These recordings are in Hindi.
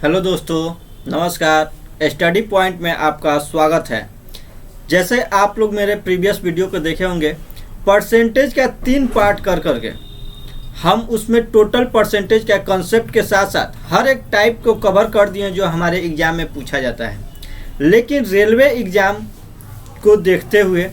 हेलो दोस्तों, नमस्कार। स्टडी पॉइंट में आपका स्वागत है। जैसे आप लोग मेरे प्रीवियस वीडियो को देखे होंगे, परसेंटेज का 3 पार्ट कर करके हम उसमें टोटल परसेंटेज का कॉन्सेप्ट के साथ साथ हर एक टाइप को कवर कर दिए जो हमारे एग्ज़ाम में पूछा जाता है। लेकिन रेलवे एग्ज़ाम को देखते हुए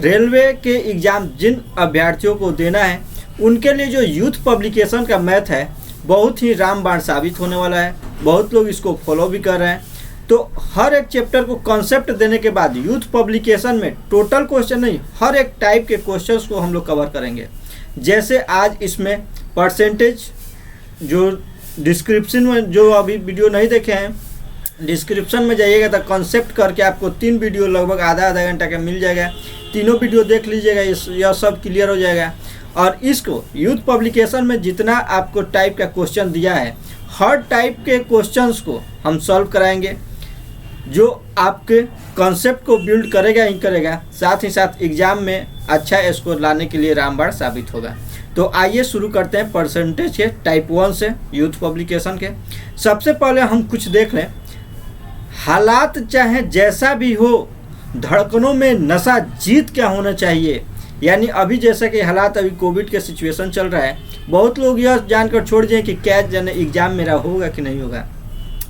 रेलवे के एग्ज़ाम जिन अभ्यर्थियों को देना है उनके लिए जो यूथ पब्लिकेशन का मैथ है बहुत ही रामबाण साबित होने वाला है। बहुत लोग इसको फॉलो भी कर रहे हैं। तो हर एक चैप्टर को कॉन्सेप्ट देने के बाद यूथ पब्लिकेशन में टोटल क्वेश्चन नहीं, हर एक टाइप के क्वेश्चंस को हम लोग कवर करेंगे। जैसे आज इसमें परसेंटेज जो डिस्क्रिप्शन में, जो अभी वीडियो नहीं देखे हैं, डिस्क्रिप्शन में जाइएगा तो कॉन्सेप्ट करके आपको 3 वीडियो लगभग आधा घंटा का मिल जाएगा। तीनों वीडियो देख लीजिएगा, यह सब क्लियर हो जाएगा। और इसको यूथ पब्लिकेशन में जितना आपको टाइप का क्वेश्चन दिया है, हर टाइप के क्वेश्चंस को हम सॉल्व कराएंगे, जो आपके कॉन्सेप्ट को बिल्ड करेगा ही करेगा, साथ ही साथ एग्ज़ाम में अच्छा स्कोर लाने के लिए रामबाण साबित होगा। तो आइए शुरू करते हैं परसेंटेज के टाइप 1 से, यूथ पब्लिकेशन के। सबसे पहले हम कुछ देख लें। हालात चाहे जैसा भी हो, धड़कनों में नशा जीत क्या होना चाहिए। यानी अभी जैसा कि हालात, अभी कोविड के सिचुएशन चल रहा है, बहुत लोग यह जानकर छोड़ दें कि क्या जाने एग्ज़ाम मेरा होगा कि नहीं होगा।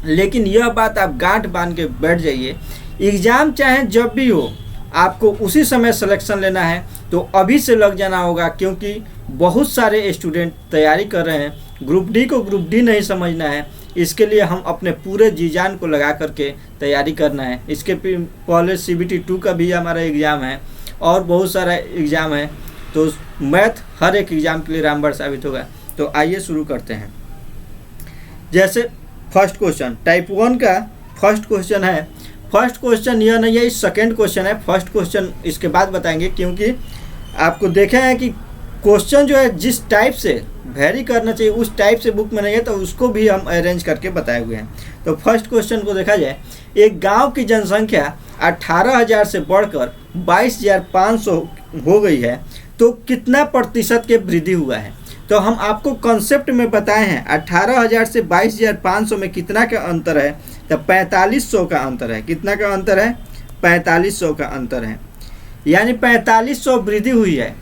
लेकिन यह बात आप गांठ बांध के बैठ जाइए, एग्ज़ाम चाहे जब भी हो, आपको उसी समय सिलेक्शन लेना है तो अभी से लग जाना होगा, क्योंकि बहुत सारे स्टूडेंट तैयारी कर रहे हैं। ग्रुप डी को ग्रुप डी नहीं समझना है, इसके लिए हम अपने पूरे जी जान को लगा करके तैयारी करना है। इसके पहले CBT 2 का भी हमारा एग्ज़ाम है और बहुत सारा एग्ज़ाम है। तो मैथ हर एक एग्ज़ाम के लिए रामबाण साबित होगा। तो आइए शुरू करते हैं। जैसे फर्स्ट क्वेश्चन, टाइप 1 का फर्स्ट क्वेश्चन है। फर्स्ट क्वेश्चन यह नहीं है, इस सेकेंड क्वेश्चन है। फर्स्ट क्वेश्चन इसके बाद बताएंगे, क्योंकि आपको देखा है कि क्वेश्चन जो है जिस टाइप से वेरी करना चाहिए उस टाइप से बुक में नहीं है, तो उसको भी हम अरेंज करके बताए हुए हैं। तो फर्स्ट क्वेश्चन को देखा जाए, एक गांव की जनसंख्या 18,000 से बढ़कर 22,500 हो गई है, तो कितना प्रतिशत के वृद्धि हुआ है। तो हम आपको कॉन्सेप्ट में बताए हैं 18,000 से 22,500 में कितना का अंतर है, तो 4500 का अंतर है। कितना का अंतर है? 4500 का अंतर है। यानी 4500 वृद्धि हुई है।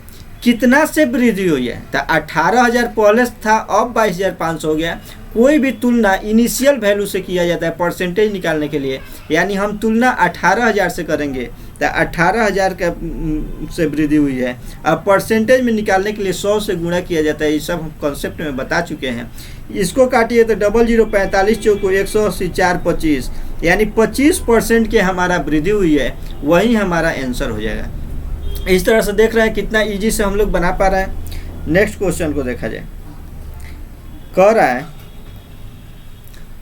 कितना से वृद्धि हुई है? तो 18,000 पहले था, अब 22,500 हो गया। कोई भी तुलना इनिशियल वैल्यू से किया जाता है परसेंटेज निकालने के लिए। यानी हम तुलना 18,000 से करेंगे तो 18,000 का से वृद्धि हुई है। अब परसेंटेज में निकालने के लिए 100 से गुणा किया जाता है। ये सब हम कॉन्सेप्ट में बता चुके हैं। इसको काटिए तो 00 45 चौको 180 4 25, यानी 25% के हमारा वृद्धि हुई है, वही हमारा आंसर हो जाएगा। इस तरह से देख रहे हैं कितना ईजी से हम लोग बना पा रहे हैं। नेक्स्ट क्वेश्चन को देखा जाए, कह रहा है,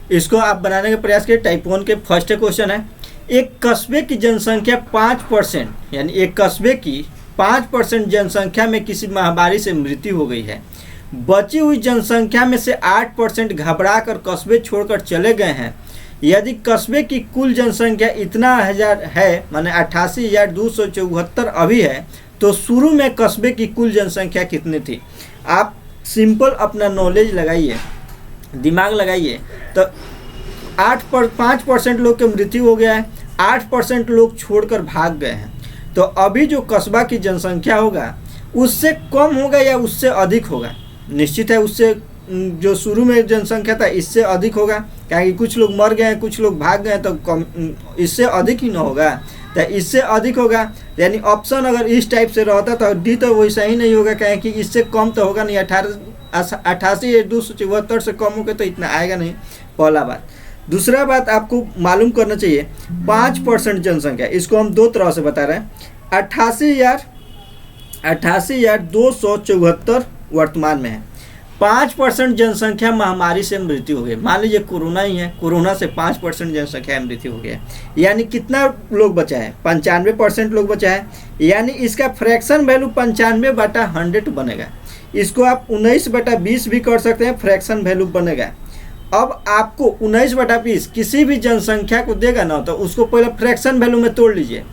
इसको आप बनाने का प्रयास करें। टाइप 1 के फर्स्ट क्वेश्चन है, एक कस्बे की जनसंख्या 5%, यानी एक कस्बे की 5% जनसंख्या में किसी महामारी से मृत्यु हो गई है। बची हुई जनसंख्या में से 8% घबरा कर कस्बे छोड़कर चले गए हैं। यदि कस्बे की कुल जनसंख्या इतना हजार है, माने 88,274 अभी है, तो शुरू में कस्बे की कुल जनसंख्या कितनी थी। आप सिंपल अपना नॉलेज लगाइए, दिमाग लगाइए। तो 5% लोग की मृत्यु हो गया है, 8% लोग छोड़कर भाग गए हैं। तो अभी जो कस्बा की जनसंख्या होगा उससे कम होगा या उससे अधिक होगा? निश्चित है उससे, जो शुरू में जनसंख्या था इससे अधिक होगा, क्योंकि कुछ लोग मर गए हैं, कुछ लोग भाग गए हैं, तो कम, इससे अधिक ही ना होगा। तो इससे अधिक होगा, यानी ऑप्शन अगर इस टाइप से रहता तो डी तो वैसा ही नहीं होगा, क्योंकि इससे कम तो होगा नहीं। 88,274 से कम होगा तो इतना आएगा नहीं, पहला बात। दूसरा बात आपको मालूम करना चाहिए, 5% जनसंख्या, इसको हम 2 तरह से बता रहे हैं। 88,274 वर्तमान में है। 5% जनसंख्या महामारी से मृत्यु हो गई। मान लीजिए कोरोना ही है, कोरोना से 5% जनसंख्या मृत्यु हो गया, यानी कितना लोग बचा है? 95% लोग बचा है। यानी इसका फ्रैक्शन वैल्यू 95/100 बनेगा। इसको आप 19/20 भी कर सकते हैं, फ्रैक्शन वैल्यू बनेगा। अब आपको 19/20 किसी भी जनसंख्या को देगा ना, तो उसको पहले फ्रैक्शन वैल्यू में तोड़ लीजिए।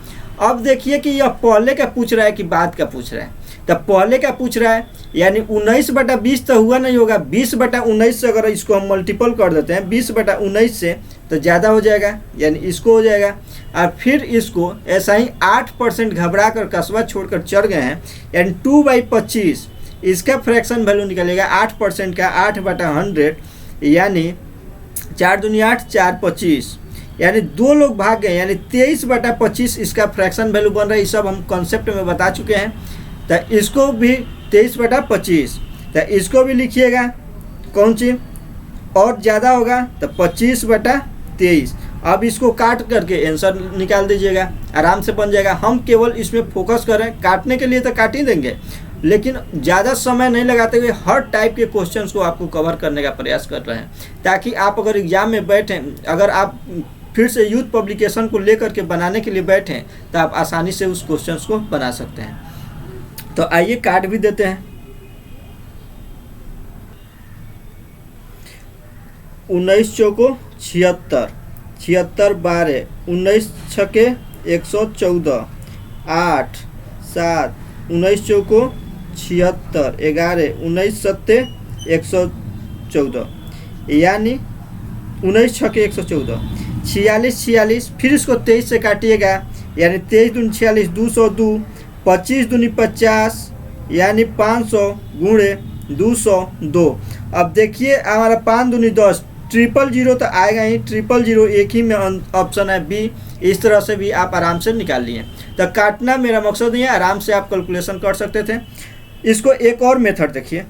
अब देखिए कि यह पहले का पूछ रहा है कि बाद का पूछ रहा है। तो पहले क्या पूछ रहा है, यानी 19/20 तो हुआ नहीं होगा, 20/19 से अगर इसको हम मल्टीपल कर देते हैं 20/19 से तो ज़्यादा हो जाएगा, यानी इसको हो जाएगा। और फिर इसको ऐसा ही 8% घबरा कर कस्बा छोड़कर चढ़ गए हैं, यानी 2/25 इसका फ्रैक्शन वैल्यू निकलेगा 8% का 8/100, यानी 4 दूनी 8 4 25, यानी 2 लोग भाग गए, यानी 23/25 इसका फ्रैक्शन वैल्यू बन रहा है। ये सब हम कॉन्सेप्ट में बता चुके हैं। तो इसको भी 23/25, तो इसको भी लिखिएगा कौन सी और ज़्यादा होगा तो 25/23। अब इसको काट करके आंसर निकाल दीजिएगा, आराम से बन जाएगा। हम केवल इसमें फोकस करें, काटने के लिए तो काट ही देंगे, लेकिन ज़्यादा समय नहीं लगाते हुए हर टाइप के क्वेश्चंस को आपको कवर करने का प्रयास कर रहे हैं, ताकि आप अगर एग्ज़ाम में बैठें, अगर आप फिर से यूथ पब्लिकेशन को लेकर के बनाने के लिए बैठें तो आप आसानी से उस क्वेश्चंस को बना सकते हैं। तो आइए काट भी देते हैं। 19 चौको 76, 76 12, 19 छके 114, 8 7, 19 चौको 76, 11, 19 सत्ते 114, यानी 19 छके 114, 46 46, फिर इसको 23 से काटिएगा, यानी 23 दूनी 46, 202, 25 दूनी 50, यानी 500 गुणे 202। अब देखिए हमारा 5 दूनी 10, 000 तो आएगा ही, 000 एक ही में ऑप्शन है बी। इस तरह से भी आप आराम से निकाल लिए। तो काटना मेरा मकसद नहीं है, आराम से आप कैलकुलेशन कर सकते थे। इसको एक और मेथड देखिए,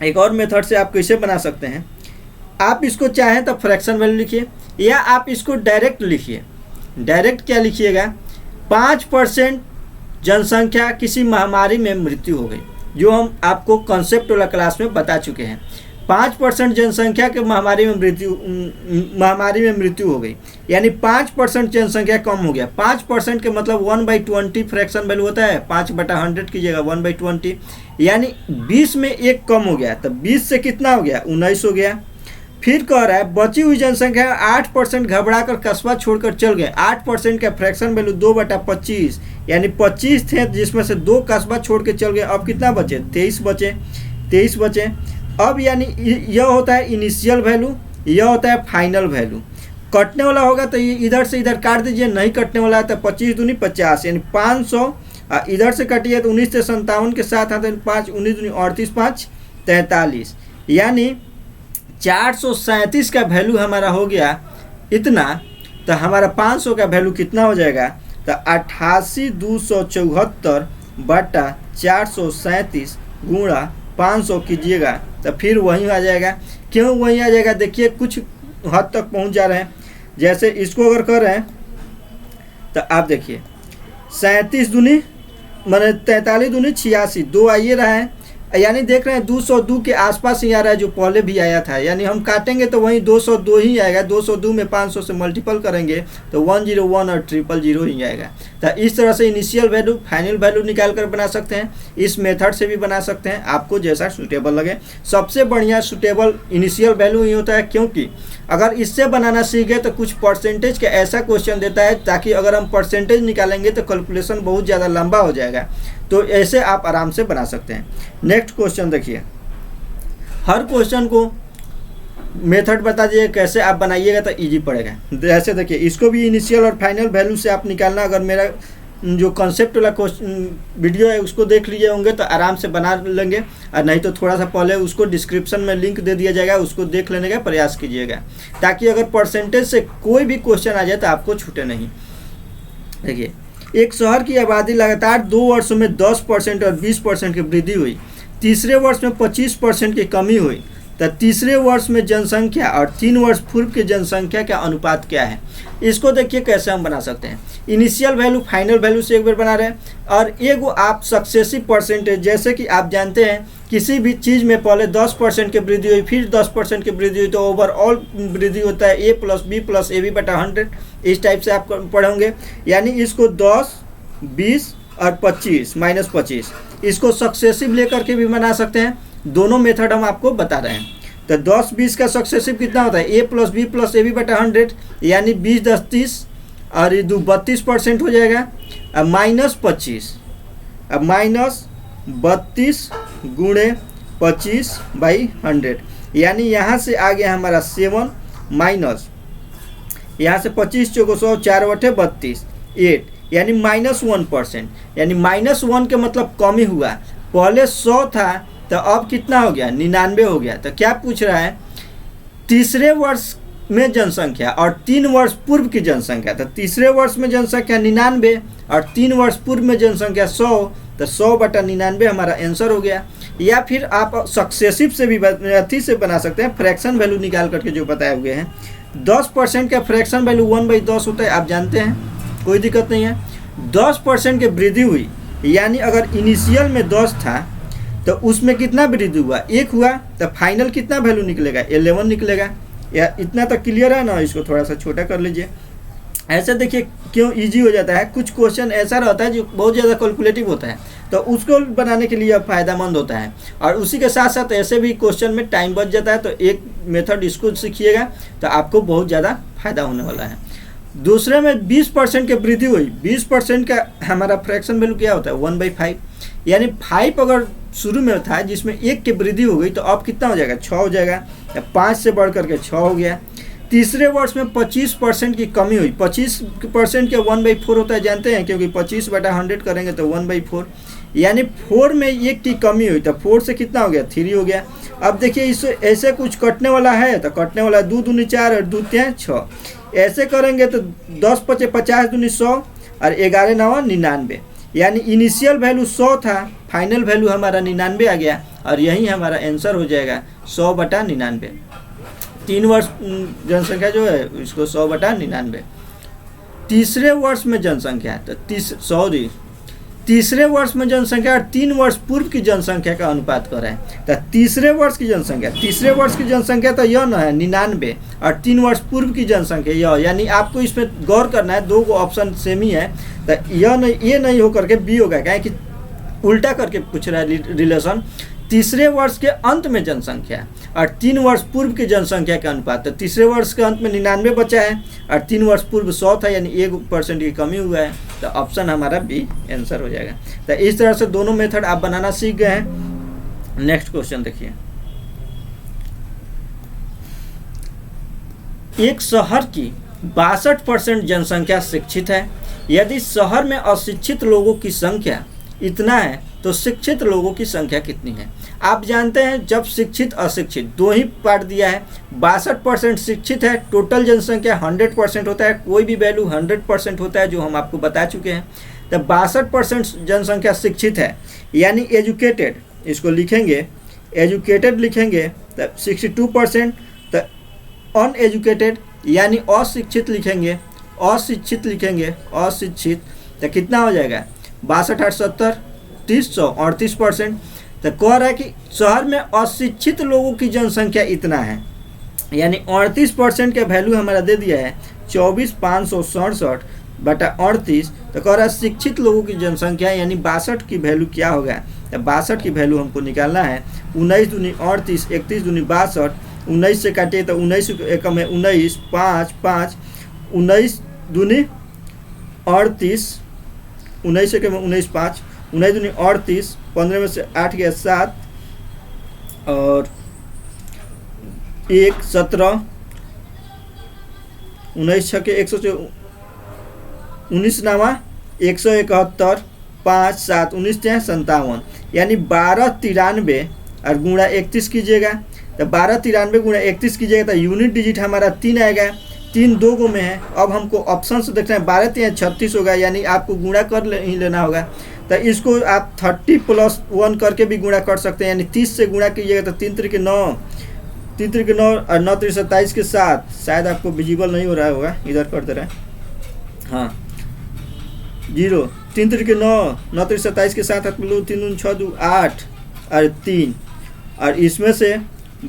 एक और मेथड से आप कैसे बना सकते हैं। आप इसको चाहें तो फ्रैक्शन वैल्यू लिखिए, या आप इसको डायरेक्ट लिखिए। डायरेक्ट क्या लिखिएगा, 5% जनसंख्या किसी महामारी में मृत्यु हो गई, जो हम आपको कॉन्सेप्ट वाला क्लास में बता चुके हैं। 5% जनसंख्या के महामारी में मृत्यु हो गई, यानी 5% जनसंख्या कम हो गया। 5% के मतलब 1/20 फ्रैक्शन वैल्यू होता है, 5/100 कीजिएगा 1/20, यानी 20 में एक कम हो गया। तो 20 से कितना हो गया, 19 हो गया। फिर कह रहा है बची हुई जनसंख्या 8% घबरा कर कस्बा छोड़कर चल गए। 8% का फ्रैक्शन वैल्यू 2/25, यानी 25 थे जिसमें से 2 कस्बा छोड़ के चल गए। अब कितना बचे, 23 बचे। अब यानी यह होता है इनिशियल वैल्यू, यह होता है फाइनल वैल्यू। कटने वाला होगा तो ये इधर से इधर काट दीजिए, नहीं कटने वाला है तो 25 दूनी 50, यानी 500। इधर से कटिए तो 19 से 57 के साथ आते हैं 5, 19 दूनी 38, 5 43, यानी 437 का वैल्यू हमारा हो गया इतना। तो हमारा 500 का वैल्यू कितना हो जाएगा, तो 88,274/437 गुणा 500 कीजिएगा, तो फिर वहीं आ जाएगा। क्यों वहीं आ जाएगा, देखिए कुछ हद तक पहुंच जा रहे हैं। जैसे इसको अगर कर रहे हैं तो आप देखिए 37 दूनी माने 43 दूनी 86, 2 आइए रहा है, यानी देख रहे हैं 202 के आसपास ही आ रहा है, जो पहले भी आया था। यानी हम काटेंगे तो वहीं 202 ही आएगा। 202 में 500 से मल्टीपल करेंगे तो 101 और 000 ही आएगा। तो इस तरह से इनिशियल वैल्यू फाइनल वैल्यू निकाल कर बना सकते हैं। इस मेथड से भी बना सकते हैं, आपको जैसा सूटेबल लगे। सबसे बढ़िया सूटेबल इनिशियल वैल्यू ही होता है, क्योंकि अगर इससे बनाना सीख गए तो कुछ परसेंटेज का ऐसा क्वेश्चन देता है, ताकि अगर हम परसेंटेज निकालेंगे तो कैलकुलेशन बहुत ज़्यादा लंबा हो जाएगा। तो ऐसे आप आराम से बना सकते हैं। नेक्स्ट क्वेश्चन देखिए, हर क्वेश्चन को मेथड बता दीजिए कैसे आप बनाइएगा तो इजी पड़ेगा। जैसे देखिए इसको भी इनिशियल और फाइनल वैल्यू से आप निकालना। अगर मेरा जो कॉन्सेप्ट वाला वीडियो है उसको देख लिए होंगे तो आराम से बना लेंगे, और नहीं तो थोड़ा सा पहले उसको डिस्क्रिप्शन में लिंक दे दिया जाएगा, उसको देख लेने का प्रयास कीजिएगा, ताकि अगर परसेंटेज से कोई भी क्वेश्चन आ जाए तो आपको छूटे नहीं। देखिए एक शहर की आबादी लगातार 2 वर्षों में 10% और 20% की वृद्धि हुई। तीसरे वर्ष में 25% की कमी हुई। तो तीसरे वर्ष में जनसंख्या और 3 वर्ष पूर्व की जनसंख्या का अनुपात क्या है। इसको देखिए कैसे हम बना सकते हैं। इनिशियल वैल्यू फाइनल वैल्यू से एक बार बना रहे हैं, और एगो आप सक्सेसिव परसेंटेज, जैसे कि आप जानते हैं किसी भी चीज़ में पहले 10% की वृद्धि हुई, फिर 10% की वृद्धि हुई, तो ओवरऑल वृद्धि होता है a + b + ab/100। इस टाइप से आप पढ़ोगे। यानी इसको 10, 20 और 25 -25 इसको सक्सेसिव लेकर के भी बना सकते हैं। दोनों मेथड हम आपको बता रहे हैं। तो 10-20 का सक्सेसिव कितना होता है, a + b + ab/100, यानी 20 10 30 और 32% हो जाएगा। अब -25, अब 32 गुणे 25/100, यानी यहाँ से आ गया हमारा 7 माइनस, यहाँ से 25 चौको 100, 4 बटे 32, 8, यानी -1%, यानी -1 के मतलब कमी हुआ। पहले 100 था तो अब कितना हो गया, 99 हो गया। तो क्या पूछ रहा है, तीसरे वर्ष में जनसंख्या और 3 वर्ष पूर्व की जनसंख्या। तो तीसरे वर्ष में जनसंख्या 99 और 3 वर्ष पूर्व में जनसंख्या 100, तो 100/99 हमारा आंसर हो गया। या फिर आप सक्सेसिव से भी अति से बना सकते हैं, फ्रैक्शन वैल्यू निकाल करके जो बताए हुए हैं। 10% का फ्रैक्शन वैल्यू 1/10 होता है, आप जानते हैं, कोई दिक्कत नहीं है। 10% की वृद्धि हुई, यानी अगर इनिशियल में 10 था तो उसमें कितना वृद्धि हुआ, 1 हुआ, तो फाइनल कितना वैल्यू निकलेगा, 11 निकलेगा। या इतना तक क्लियर है ना, इसको थोड़ा सा छोटा कर लीजिए। ऐसे देखिए क्यों इजी हो जाता है। कुछ क्वेश्चन ऐसा रहता है जो बहुत ज़्यादा कैलकुलेटिव होता है, तो उसको बनाने के लिए फ़ायदेमंद होता है। और उसी के साथ साथ ऐसे भी क्वेश्चन में टाइम बच जाता है, तो एक मेथड इसको सीखिएगा तो आपको बहुत ज़्यादा फायदा होने वाला है। दूसरे में 20% की वृद्धि हुई, 20% का हमारा फ्रैक्शन वैल्यू क्या होता है, 1/5, यानी 5 अगर शुरू में था जिसमें 1 की वृद्धि हो गई तो अब कितना हो जाएगा, 6 हो जाएगा, या 5 से बढ़ करके 6 हो गया। तीसरे वर्ष में 25% की कमी हुई, 25% के 1/4 होता है, जानते हैं, क्योंकि 25/100 करेंगे तो 1/4, यानी 4 में 1 की कमी हुई, तो 4 से कितना हो गया, 3 हो गया। अब देखिए इससे ऐसे कुछ कटने वाला है, तो कटने वाला 2 दूनी 4 और 2 3 6, ऐसे करेंगे तो 10 5 50 दूनी 100 और 11 9 99, यानी इनिशियल वैल्यू 100 था, फाइनल वैल्यू हमारा 99 आ गया, और यही हमारा आंसर हो जाएगा 100/99। 3 वर्ष जनसंख्या जो है इसको 100/99। तीसरे वर्ष में जनसंख्या, तो तीसरे वर्ष में जनसंख्या और 3 वर्ष पूर्व की जनसंख्या का अनुपात कर रहे हैं। तो तीसरे वर्ष की जनसंख्या तो यह न है 99, और 3 वर्ष पूर्व की जनसंख्या यह, यानी आपको इसमें गौर करना है, 2 ऑप्शन सेम ही है, तो ये नहीं हो करके बी होगा, क्या कि उल्टा करके पूछ रहा है रिलेशन। तीसरे वर्ष के अंत में जनसंख्या और 3 वर्ष पूर्व की जनसंख्या का अनुपात, तो तीसरे वर्ष के अंत में 99 बचा है और 3 वर्ष पूर्व 100 था, यानी 1% की कमी हुआ है, तो ऑप्शन हमारा बी आंसर हो जाएगा। तो इस तरह से दोनों मेथड आप बनाना सीख गए हैं। नेक्स्ट क्वेश्चन देखिए, एक शहर की 62% जनसंख्या शिक्षित है। यदि शहर में अशिक्षित लोगों की संख्या इतना है तो शिक्षित लोगों की संख्या कितनी है। आप जानते हैं जब शिक्षित अशिक्षित दो ही पार्ट दिया है, 62% शिक्षित है, टोटल जनसंख्या 100% होता है, कोई भी वैल्यू 100% होता है जो हम आपको बता चुके हैं। तो 62% जनसंख्या शिक्षित है, यानी एजुकेटेड, इसको लिखेंगे एजुकेटेड लिखेंगे तो 62%, तो अनएजुकेटेड यानी अशिक्षित लिखेंगे, अशिक्षित तो कितना हो जाएगा 62 8 70 30 100 38%। तो कह रहा है कि शहर में अशिक्षित लोगों की जनसंख्या इतना है, यानी 38% का वैल्यू हमारा दे दिया है 24,567 बटा 38। तो कह रहा है शिक्षित लोगों की जनसंख्या यानी 62 की वैल्यू क्या होगा। तो 62 की वैल्यू हमको निकालना है, 19 दूनी 38, 31 दूनी 62, 19 से काटिए तो 19 एकम है 19, 5 5, 19 दूनी 38, 19 एकम 19 5, 19 दूनी 38, 15 में से 8 गया 7 और 1 17, 19 6 के 19 नामा 171, 5 7 19 57, यानी 1293 और गुणा 31 कीजिएगा। तो 1293 गुणा 31 कीजिएगा तो यूनिट डिजिट हमारा 3 आएगा, 3 दो गो में है। अब हमको ऑप्शन से देखना है, 12 3 36 होगा, यानी आपको गुणा कर ही लेना होगा। तो इसको आप 30 + 1 करके भी गुणा कर सकते हैं, यानी 30 से गुणा कीजिएगा तो 3 3 के 9, 3 3 के 9 और 9 3 27 के 7। शायद आपको विजिबल नहीं हो रहा होगा, इधर कर दे रहे हैं, हाँ 0, 3 3 के 9, 9 3 27 के 7, 3 3 6 2 8 और 3, और इसमें से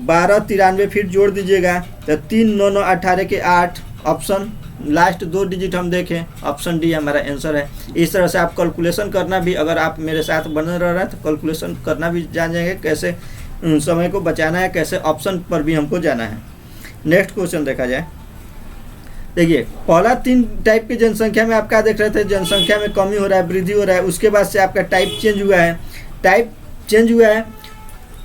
1293 फिर जोड़ दीजिएगा तो 3 9 9 18 के 8। ऑप्शन लास्ट 2 डिजिट हम देखें, ऑप्शन डी हमारा आंसर है। इस तरह से आप कैलकुलेशन करना भी, अगर आप मेरे साथ बने रह रहे हैं तो कैलकुलेशन करना भी जान जाएंगे, कैसे समय को बचाना है, कैसे ऑप्शन पर भी हमको जाना है। नेक्स्ट क्वेश्चन देखा जाए, देखिए पहला 3 टाइप की जनसंख्या में आप क्या देख रहे थे, जनसंख्या में कमी हो रहा है, वृद्धि हो रहा है, उसके बाद से आपका टाइप चेंज हुआ है। टाइप चेंज हुआ है,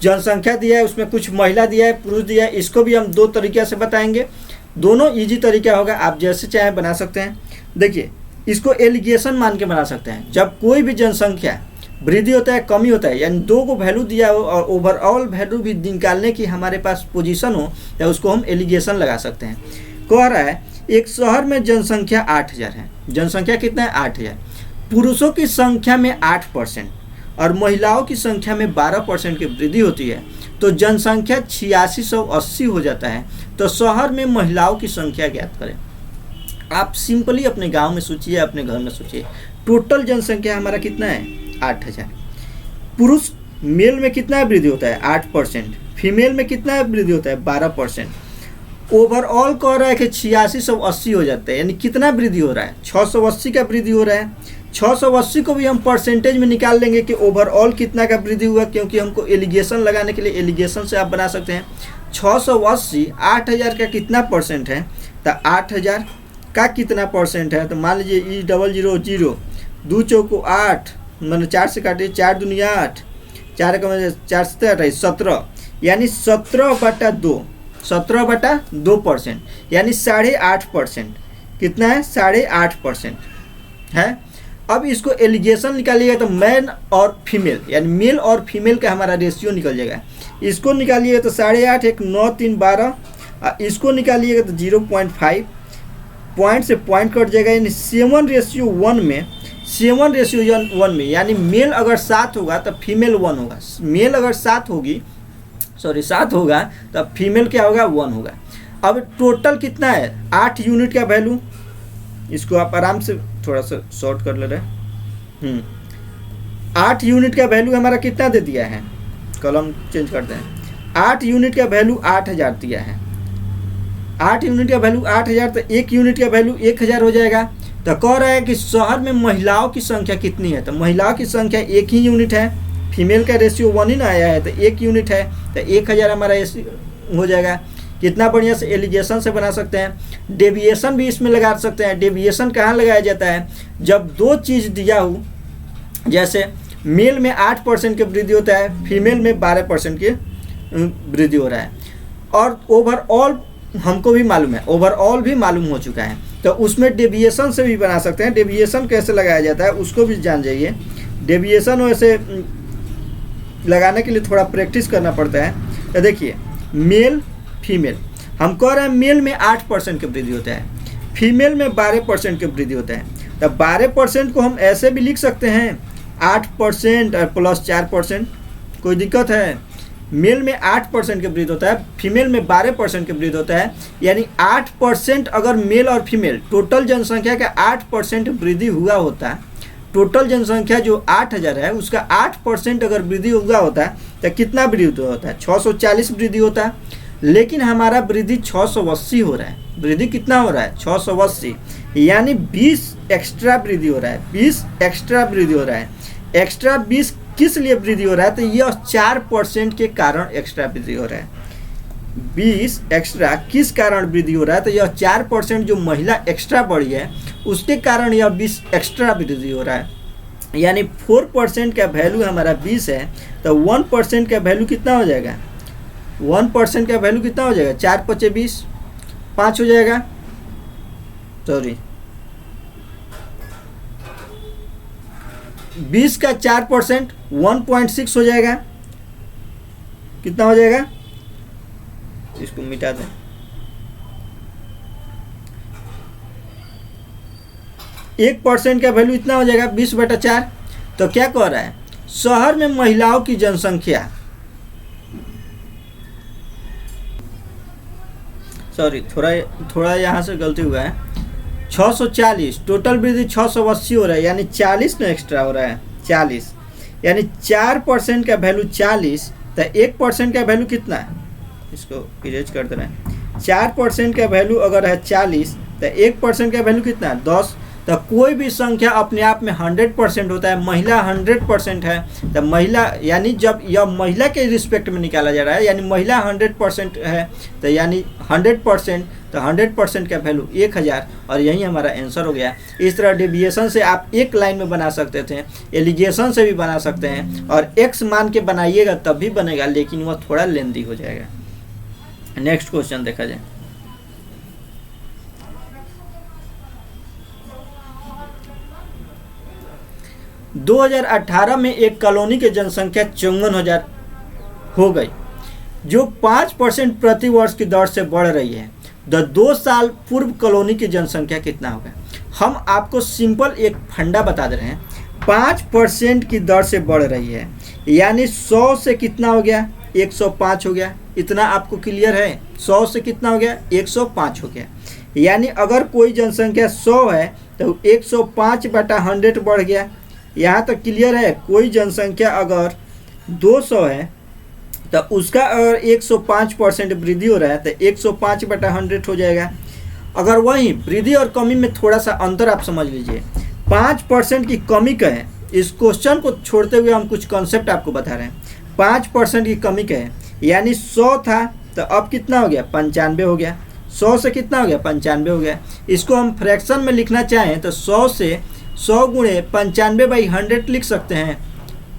जनसंख्या दिया है, उसमें कुछ महिला दिया है, पुरुष दिया है। इसको भी हम 2 तरीके से बताएंगे, दोनों इजी तरीका होगा, आप जैसे चाहे बना सकते हैं। देखिए, इसको एलिगेशन मान के बना सकते हैं। जब कोई भी जनसंख्या वृद्धि होता है, कमी होता है, यानी 2 को वैल्यू दिया हो और ओवरऑल वैल्यू भी निकालने की हमारे पास पोजीशन हो, या उसको हम एलिगेशन लगा सकते हैं। कह रहा है एक शहर में जनसंख्या 8000 है। जनसंख्या कितना है? 8000। पुरुषों की संख्या में 8% और महिलाओं की संख्या में 12% की वृद्धि होती है, तो जनसंख्या 8680 हो जाता है। तो शहर में महिलाओं की संख्या ज्ञात करें। आप सिंपली अपने गांव में सोचिए, अपने घर में सोचिए, टोटल जनसंख्या हमारा कितना है? 8000। पुरुष मेल में कितना वृद्धि होता है? 8%। फीमेल में कितना वृद्धि होता है? 12%। ओवरऑल कह रहा है कि 8680 हो जाता है, यानी कितना वृद्धि हो रहा है? 680 का वृद्धि हो रहा है। 680 को भी हम परसेंटेज में निकाल लेंगे कि ओवरऑल कितना का वृद्धि हुआ, क्योंकि हमको एलिगेशन लगाने के लिए एलिगेशन से आप बना सकते हैं। 680 8000 का कितना परसेंट है? तो 8000 का कितना परसेंट है? तो मान लीजिए E000, 2 चौको 8, मैंने 4 से काटिए, 4 दूनिया 8, 4 का मतलब 4 से 28, 17, यानी 17/2, 17/2%, यानी 8.5%। कितना है? 8.5% है। अब इसको एलिगेशन निकालिएगा तो मैन और फीमेल, यानी मेल और फीमेल का हमारा रेशियो निकल जाएगा। इसको निकालिएगा तो 8.5, 1 9 3 12, इसको निकालिएगा तो 0.5, पॉइंट से पॉइंट कट जाएगा, यानी 7:1 में, 7:1 में, यानी मेल अगर 7 होगा तो फीमेल 1 होगा। मेल अगर 7 होगा तो फीमेल क्या होगा? 1 होगा। अब टोटल कितना है? 8 यूनिट का वैल्यू, इसको आप आराम से थोड़ा सा शॉर्ट कर ले रहे। 8 यूनिट का वैल्यू हमारा कितना दे दिया है? कॉलम चेंज करते हैं। 8 यूनिट का वैल्यू 8000 दिया है। 8 यूनिट का वैल्यू 8000, तो 1 यूनिट का वैल्यू 1000 हो जाएगा। तो कह रहा है कि शहर में महिलाओं की संख्या कितनी है? तो महिलाओं की संख्या 1 ही यूनिट है, फीमेल का रेशियो 1 ही ना आया है, तो 1 यूनिट है, तो 1000 हमारा हो जाएगा। कितना बढ़िया से एलिगेशन से बना सकते हैं। डेविएशन भी इसमें लगा सकते हैं। डेविएशन कहाँ लगाया जाता है? जब 2 चीज़ दिया हो, जैसे मेल में 8% की वृद्धि होता है, फीमेल में 12% की वृद्धि हो रहा है, और ओवरऑल हमको भी मालूम है, ओवरऑल भी मालूम हो चुका है, तो उसमें डेविएशन से भी बना सकते हैं। डेविएशन कैसे लगाया जाता है उसको भी जान जाइए। डेविएशन वैसे लगाने के लिए थोड़ा प्रैक्टिस करना पड़ता है। तो देखिए, मेल फीमेल, हम कह रहे हैं मेल में 8% की वृद्धि होता है, फीमेल में 12% की वृद्धि होता है। तो 12% को हम ऐसे भी लिख सकते हैं, 8% और प्लस 4%। कोई दिक्कत है? मेल में 8% की वृद्धि होता है, फीमेल में 12% की वृद्धि होता है, यानी 8% अगर मेल और फीमेल टोटल जनसंख्या का 8% वृद्धि हुआ होता, टोटल जनसंख्या जो 8000 है उसका 8% अगर वृद्धि हुआ होता तो कितना वृद्धि होता है? 640 वृद्धि होता। लेकिन हमारा वृद्धि 680 हो रहा है। वृद्धि कितना हो रहा है? 680, यानी 20 एक्स्ट्रा वृद्धि हो रहा है। 20 एक्स्ट्रा वृद्धि हो रहा है। एक्स्ट्रा 20 किस लिए वृद्धि हो रहा है? तो यह 4% के कारण एक्स्ट्रा वृद्धि हो रहा है। 20 एक्स्ट्रा किस कारण वृद्धि हो रहा है? तो यह 4% जो महिला एक्स्ट्रा बढ़ी है उसके कारण यह 20 एक्स्ट्रा वृद्धि हो रहा है। यानी 4% का वैल्यू हमारा 20 है, तो 1% का वैल्यू कितना हो जाएगा? 1% का वैल्यू कितना हो जाएगा? 4 × 5 = 20, 5 हो जाएगा। सॉरी, 20 का 4% 1.6 हो जाएगा। कितना हो जाएगा? इसको मिटा दें। एक % का वैल्यू इतना हो जाएगा 20/4। तो क्या कह रहा है? शहर में महिलाओं की जनसंख्या, सॉरी थोड़ा यहाँ से गलती हुआ है, 640, टोटल वृद्धि 680 हो रहा है, यानी 40 ना एक्स्ट्रा हो रहा है, 40, यानी 4% का वैल्यू 40, तो 1% का वैल्यू कितना है? इसको इरेज कर दे रहे हैं। 4% का वैल्यू अगर है 40, तो 1% का वैल्यू कितना है? 10। तो कोई भी संख्या अपने आप में 100% होता है। महिला 100% है तो महिला यानी जब यह महिला के रिस्पेक्ट में निकाला जा रहा है यानी महिला 100% है तो यानी 100%, तो 100% का वैल्यू 1000 और यही हमारा आंसर हो गया। इस तरह डेविएशन से आप एक लाइन में बना सकते थे, एलिगेशन से भी बना सकते हैं और x मान के बनाइएगा तब भी बनेगा, लेकिन वह थोड़ा लेंदी हो जाएगा। नेक्स्ट क्वेश्चन देखा जाए। दो 2018 में एक कॉलोनी की जनसंख्या 54,000 हो गई, जो 5% प्रति वर्ष की दर से बढ़ रही है। 2 साल पूर्व कॉलोनी की जनसंख्या कितना होगा? हम आपको सिंपल एक फंडा बता दे रहे हैं। 5% की दर से बढ़ रही है यानी 100 से कितना हो गया? 105 हो गया। इतना आपको क्लियर है? 100 से कितना हो गया? 105 हो गया। यानी अगर कोई जनसंख्या 100 है तो 105/100 बढ़ गया। यहाँ तक क्लियर है? कोई जनसंख्या अगर 200 है तो उसका अगर 105% वृद्धि हो रहा है तो 105/100 हो जाएगा। अगर वहीं वृद्धि और कमी में थोड़ा सा अंतर आप समझ लीजिए। 5% की कमी का है, इस क्वेश्चन को छोड़ते हुए हम कुछ कॉन्सेप्ट आपको बता रहे हैं। 5% की कमी का है यानी 100 था तो अब कितना हो गया? 95 हो गया। 100 से कितना हो गया? 95 हो गया। इसको हम फ्रैक्शन में लिखना चाहें तो 100 से 100 गुणे 95/100 लिख सकते हैं।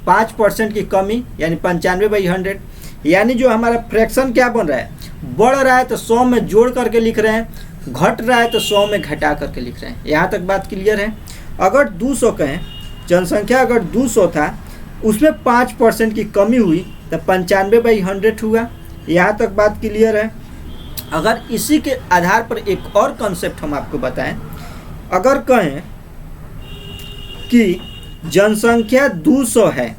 5% की कमी यानी 95/100 यानी जो हमारा फ्रैक्शन क्या बन रहा है? बढ़ रहा है तो 100 में जोड़ करके लिख रहे हैं, घट रहा है तो 100 में घटा करके लिख रहे हैं। यहाँ तक बात क्लियर है? अगर 200 कहें, जनसंख्या अगर 200 था उसमें 5% की कमी हुई तो 95/100 हुआ। यहाँ तक बात क्लियर है? अगर इसी के आधार पर एक और कॉन्सेप्ट हम आपको बताएं, अगर कहें कि जनसंख्या 200 है,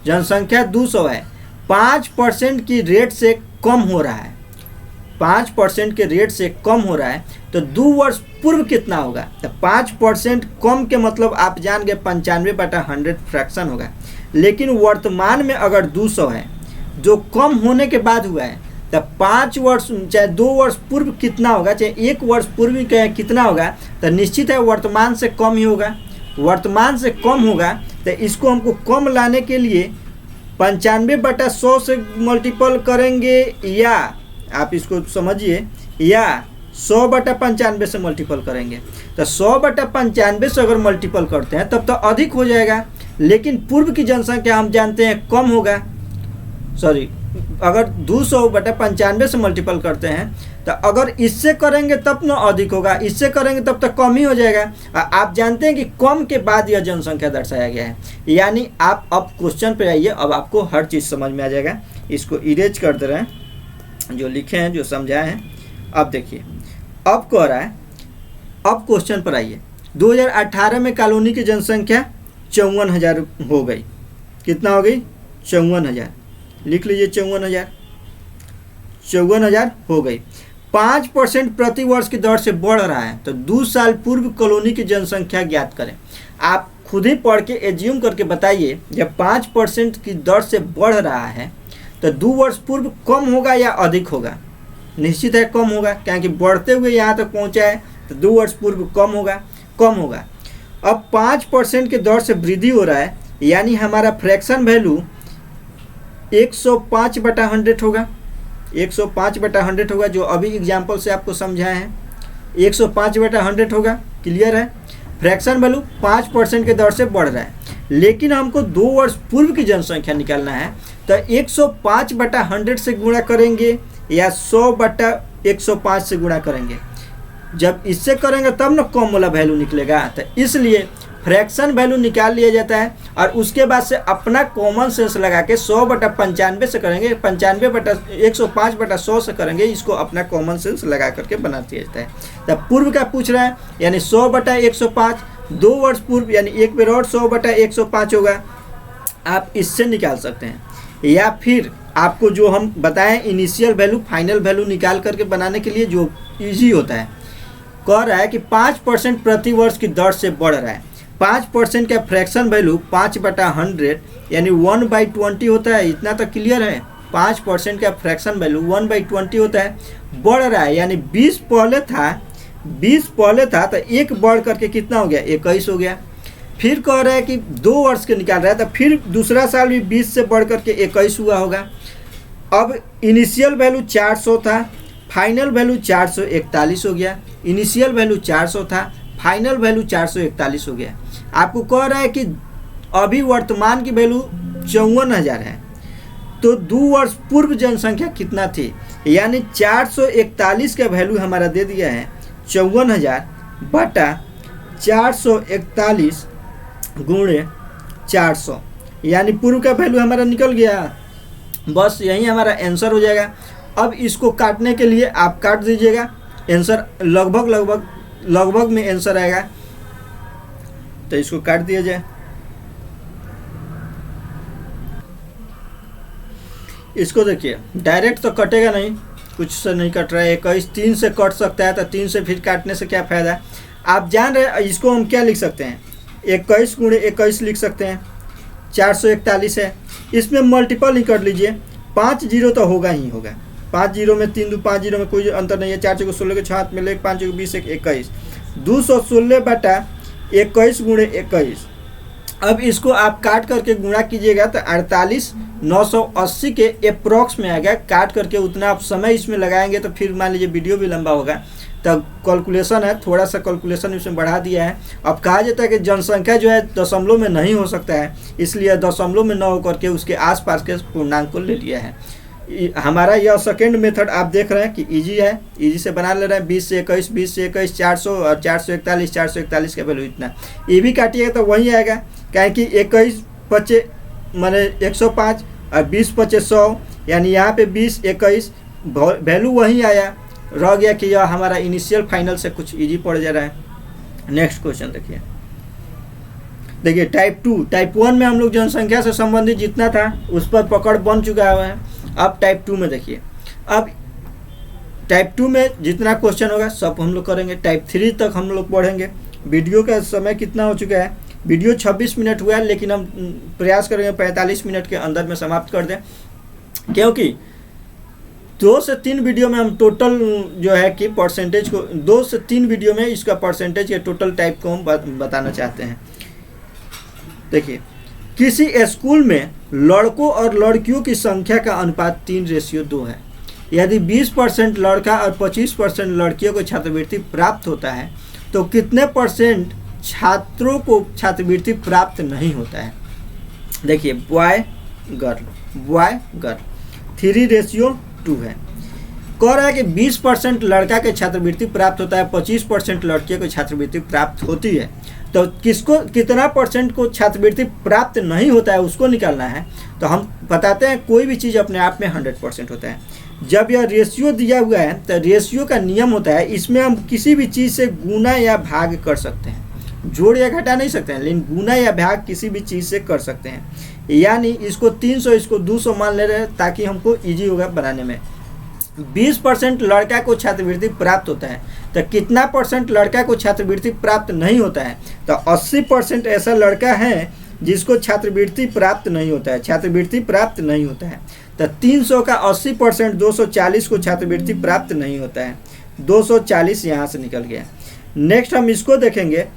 जनसंख्या 200 है, 5% की रेट से कम हो रहा है, 5% के रेट से कम हो रहा है तो 2 वर्ष पूर्व कितना होगा? तो 5% कम के मतलब आप जान गए 95/100 फ्रैक्शन होगा। लेकिन वर्तमान में अगर 200 है जो कम होने के बाद हुआ है तो 5 वर्ष चाहे 2 वर्ष पूर्व कितना होगा, चाहे 1 वर्ष पूर्व कितना होगा, तो निश्चित है वर्तमान से कम ही होगा। वर्तमान से कम होगा तो इसको हमको कम लाने के लिए 95/100 से मल्टीपल करेंगे, या आप इसको समझिए, या 100/95 से मल्टीपल करेंगे। तो 100/95 से अगर मल्टीपल करते हैं तब तो अधिक हो जाएगा, लेकिन पूर्व की जनसंख्या हम जानते हैं कम होगा। सॉरी, अगर 200/95 से मल्टीपल करते हैं तो अगर इससे करेंगे तब ना अधिक होगा, इससे करेंगे तब तक कम ही हो जाएगा। आप जानते हैं कि कम के बाद यह जनसंख्या दर्शाया गया है। यानी आप अब क्वेश्चन पे आइए, अब आपको हर चीज़ समझ में आ जाएगा। इसको इरेज कर दे रहे हैं, जो लिखे हैं, जो समझाए हैं। अब देखिए, अब कह रहा है, अब क्वेश्चन पर आइए। 2018 में कॉलोनी की जनसंख्या 54,000 हो गई। कितना हो गई? 54,000। लिख लीजिए, 54,000 हो गई। 5% प्रति वर्ष की दर से बढ़ रहा है तो 2 साल पूर्व कॉलोनी की जनसंख्या ज्ञात करें। आप खुद ही पढ़ के एज्यूम करके बताइए, जब 5% की दर से बढ़ रहा है तो 2 वर्ष पूर्व कम होगा या अधिक होगा? निश्चित है कम होगा, क्योंकि बढ़ते हुए यहाँ तक पहुँचा है तो 2 वर्ष पूर्व कम होगा, कम होगा। अब 5% के दर से वृद्धि हो रहा है यानी हमारा फ्रैक्शन वैल्यू 105/100 होगा। 105/100 होगा, जो अभी एग्जाम्पल से आपको समझाए हैं। 105/100 होगा। क्लियर है? फ्रैक्शन वैल्यू 5% के दर से बढ़ रहा है, लेकिन हमको 2 वर्ष पूर्व की जनसंख्या निकालना है तो 105/100 से गुणा करेंगे या 100/105 से गुणा करेंगे। जब इससे करेंगे तब ना कम वाला वैल्यू निकलेगा। तो इसलिए फ्रैक्शन वैल्यू निकाल लिया जाता है और उसके बाद से अपना कॉमन सेंस लगा के 100/95 से करेंगे, 105/100 से करेंगे। इसको अपना कॉमन सेंस लगा करके बना दिया जाता है। तब पूर्व का पूछ रहा है यानी 100/105, 2 वर्ष पूर्व यानी एक बार और 100/105 होगा। आप इससे निकाल सकते हैं, या फिर आपको जो हम बताएं इनिशियल वैल्यू फाइनल वैल्यू निकाल करके बनाने के लिए जो ईजी होता है, कह रहा है कि 5% प्रति वर्ष की दर से बढ़ रहा है। 5% का फ्रैक्शन वैल्यू 5/100 यानी 1/20 होता है। इतना तक क्लियर है? 5% का फ्रैक्शन वैल्यू 1/20 होता है। बढ़ रहा है यानी 20 पहले था, 20 पहले था तो एक बढ़ करके कितना हो गया, 21 हो गया। फिर कह रहा है कि 2 वर्ष के निकाल रहा है, तो फिर दूसरा साल भी 20 से बढ़ करके 21 हुआ होगा। अब इनिशियल वैल्यू 400 था, फाइनल वैल्यू 441 हो गया। इनिशियल वैल्यू 400 था, फाइनल वैल्यू 441 हो गया। आपको कह रहा है कि अभी वर्तमान की वैल्यू 54,000 है, तो 2 वर्ष पूर्व जनसंख्या कितना थी, यानी 441 का वैल्यू हमारा दे दिया है 54,000 बटा 441 गुणे 400, यानी पूर्व का वैल्यू हमारा निकल गया। बस यही हमारा आंसर हो जाएगा। अब इसको काटने के लिए आप काट दीजिएगा, आंसर लगभग में आंसर आएगा, तो इसको काट दिया जाए। इसको देखिए डायरेक्ट तो कटेगा नहीं, कुछ से नहीं कट रहा है। 21 3 से कट सकता है, तो 3 से फिर काटने से क्या फ़ायदा है। आप जान रहे हैं इसको हम क्या लिख सकते हैं, 21 गुणे 21 लिख सकते हैं, 441 है। इसमें मल्टीपल ही कर लीजिए, 5 जीरो तो होगा ही होगा। 5 जीरो में 3 2 5 जीरो में कोई अंतर नहीं है। 4 चौके 16 के 6 हाथ में ले, 5 चौके 20 21, 216 बटा 21 गुणे 21। अब इसको आप काट करके गुणा कीजिएगा तो 48,980 के अप्रॉक्स में आएगा। काट करके उतना आप समय इसमें लगाएंगे तो फिर मान लीजिए वीडियो भी लंबा होगा। तो कैलकुलेशन है, थोड़ा सा कैलकुलेशन इसमें बढ़ा दिया है। अब कहा जाता है कि जनसंख्या जो है दशमलव में नहीं हो सकता है, इसलिए दशमलव में न होकर के उसके आसपास के पूर्णांक को ले लिया है। हमारा यह सेकेंड मेथड आप देख रहे हैं कि इजी है, इजी से बना ले रहे हैं। 20 से 21, 20 से 21, 400 और 441, 441 का वैल्यू इतना। ये भी काटिएगा तो वही आएगा, क्या कि 21 पचे माने 105 और 20 पचे 100, यानी यहाँ पे 20 21 वैल्यू वही आया। रह गया कि यह हमारा इनिशियल फाइनल से कुछ इजी पड़ जा रहा है। नेक्स्ट क्वेश्चन देखिए टाइप 1 में हम लोग जनसंख्या से संबंधित जितना था उस पर पकड़ बन चुका है। अब टाइप 2 में देखिए, अब टाइप 2 में जितना क्वेश्चन होगा सब हम लोग करेंगे। टाइप 3 तक हम लोग पढ़ेंगे। वीडियो का समय कितना हो चुका है, वीडियो 26 मिनट हुआ है, लेकिन हम प्रयास करेंगे 45 मिनट के अंदर में समाप्त कर दें, क्योंकि 2 से 3 वीडियो में हम टोटल जो है कि परसेंटेज को 2 से 3 वीडियो में इसका परसेंटेज या टोटल टाइप को हम बताना चाहते हैं। देखिए, किसी स्कूल में लड़कों और लड़कियों की संख्या का अनुपात 3:2 है। यदि 20% लड़का और 25% लड़कियों को छात्रवृत्ति प्राप्त होता है तो कितने परसेंट छात्रों को छात्रवृत्ति प्राप्त नहीं होता है। देखिए बॉय गर्ल 3:2 है। कह रहा है कि 20% लड़का के छात्रवृत्ति प्राप्त होता है, 25% लड़कियों को छात्रवृत्ति प्राप्त होती है। तो किसको कितना परसेंट को छात्रवृत्ति प्राप्त नहीं होता है उसको निकालना है। तो हम बताते हैं कोई भी चीज़ अपने आप में 100% होता है। जब यह रेशियो दिया हुआ है तो रेशियो का नियम होता है, इसमें हम किसी भी चीज़ से गुना या भाग कर सकते हैं, जोड़ या घटा नहीं सकते हैं, लेकिन गुना या भाग किसी भी चीज़ से कर सकते हैं। यानी इसको 300 इसको 200 मान ले रहे हैं ताकि हमको ईजी होगा बनाने में। 20% लड़का को छात्रवृत्ति प्राप्त होता है तो कितना परसेंट लड़का को छात्रवृत्ति प्राप्त नहीं होता है। तो 80% ऐसा लड़का है जिसको छात्रवृत्ति प्राप्त नहीं होता है, छात्रवृत्ति प्राप्त नहीं होता है। तो 300 का 80% 240 को छात्रवृत्ति प्राप्त नहीं होता है। 240 यहाँ से निकल गया। नेक्स्ट हम इसको देखेंगे,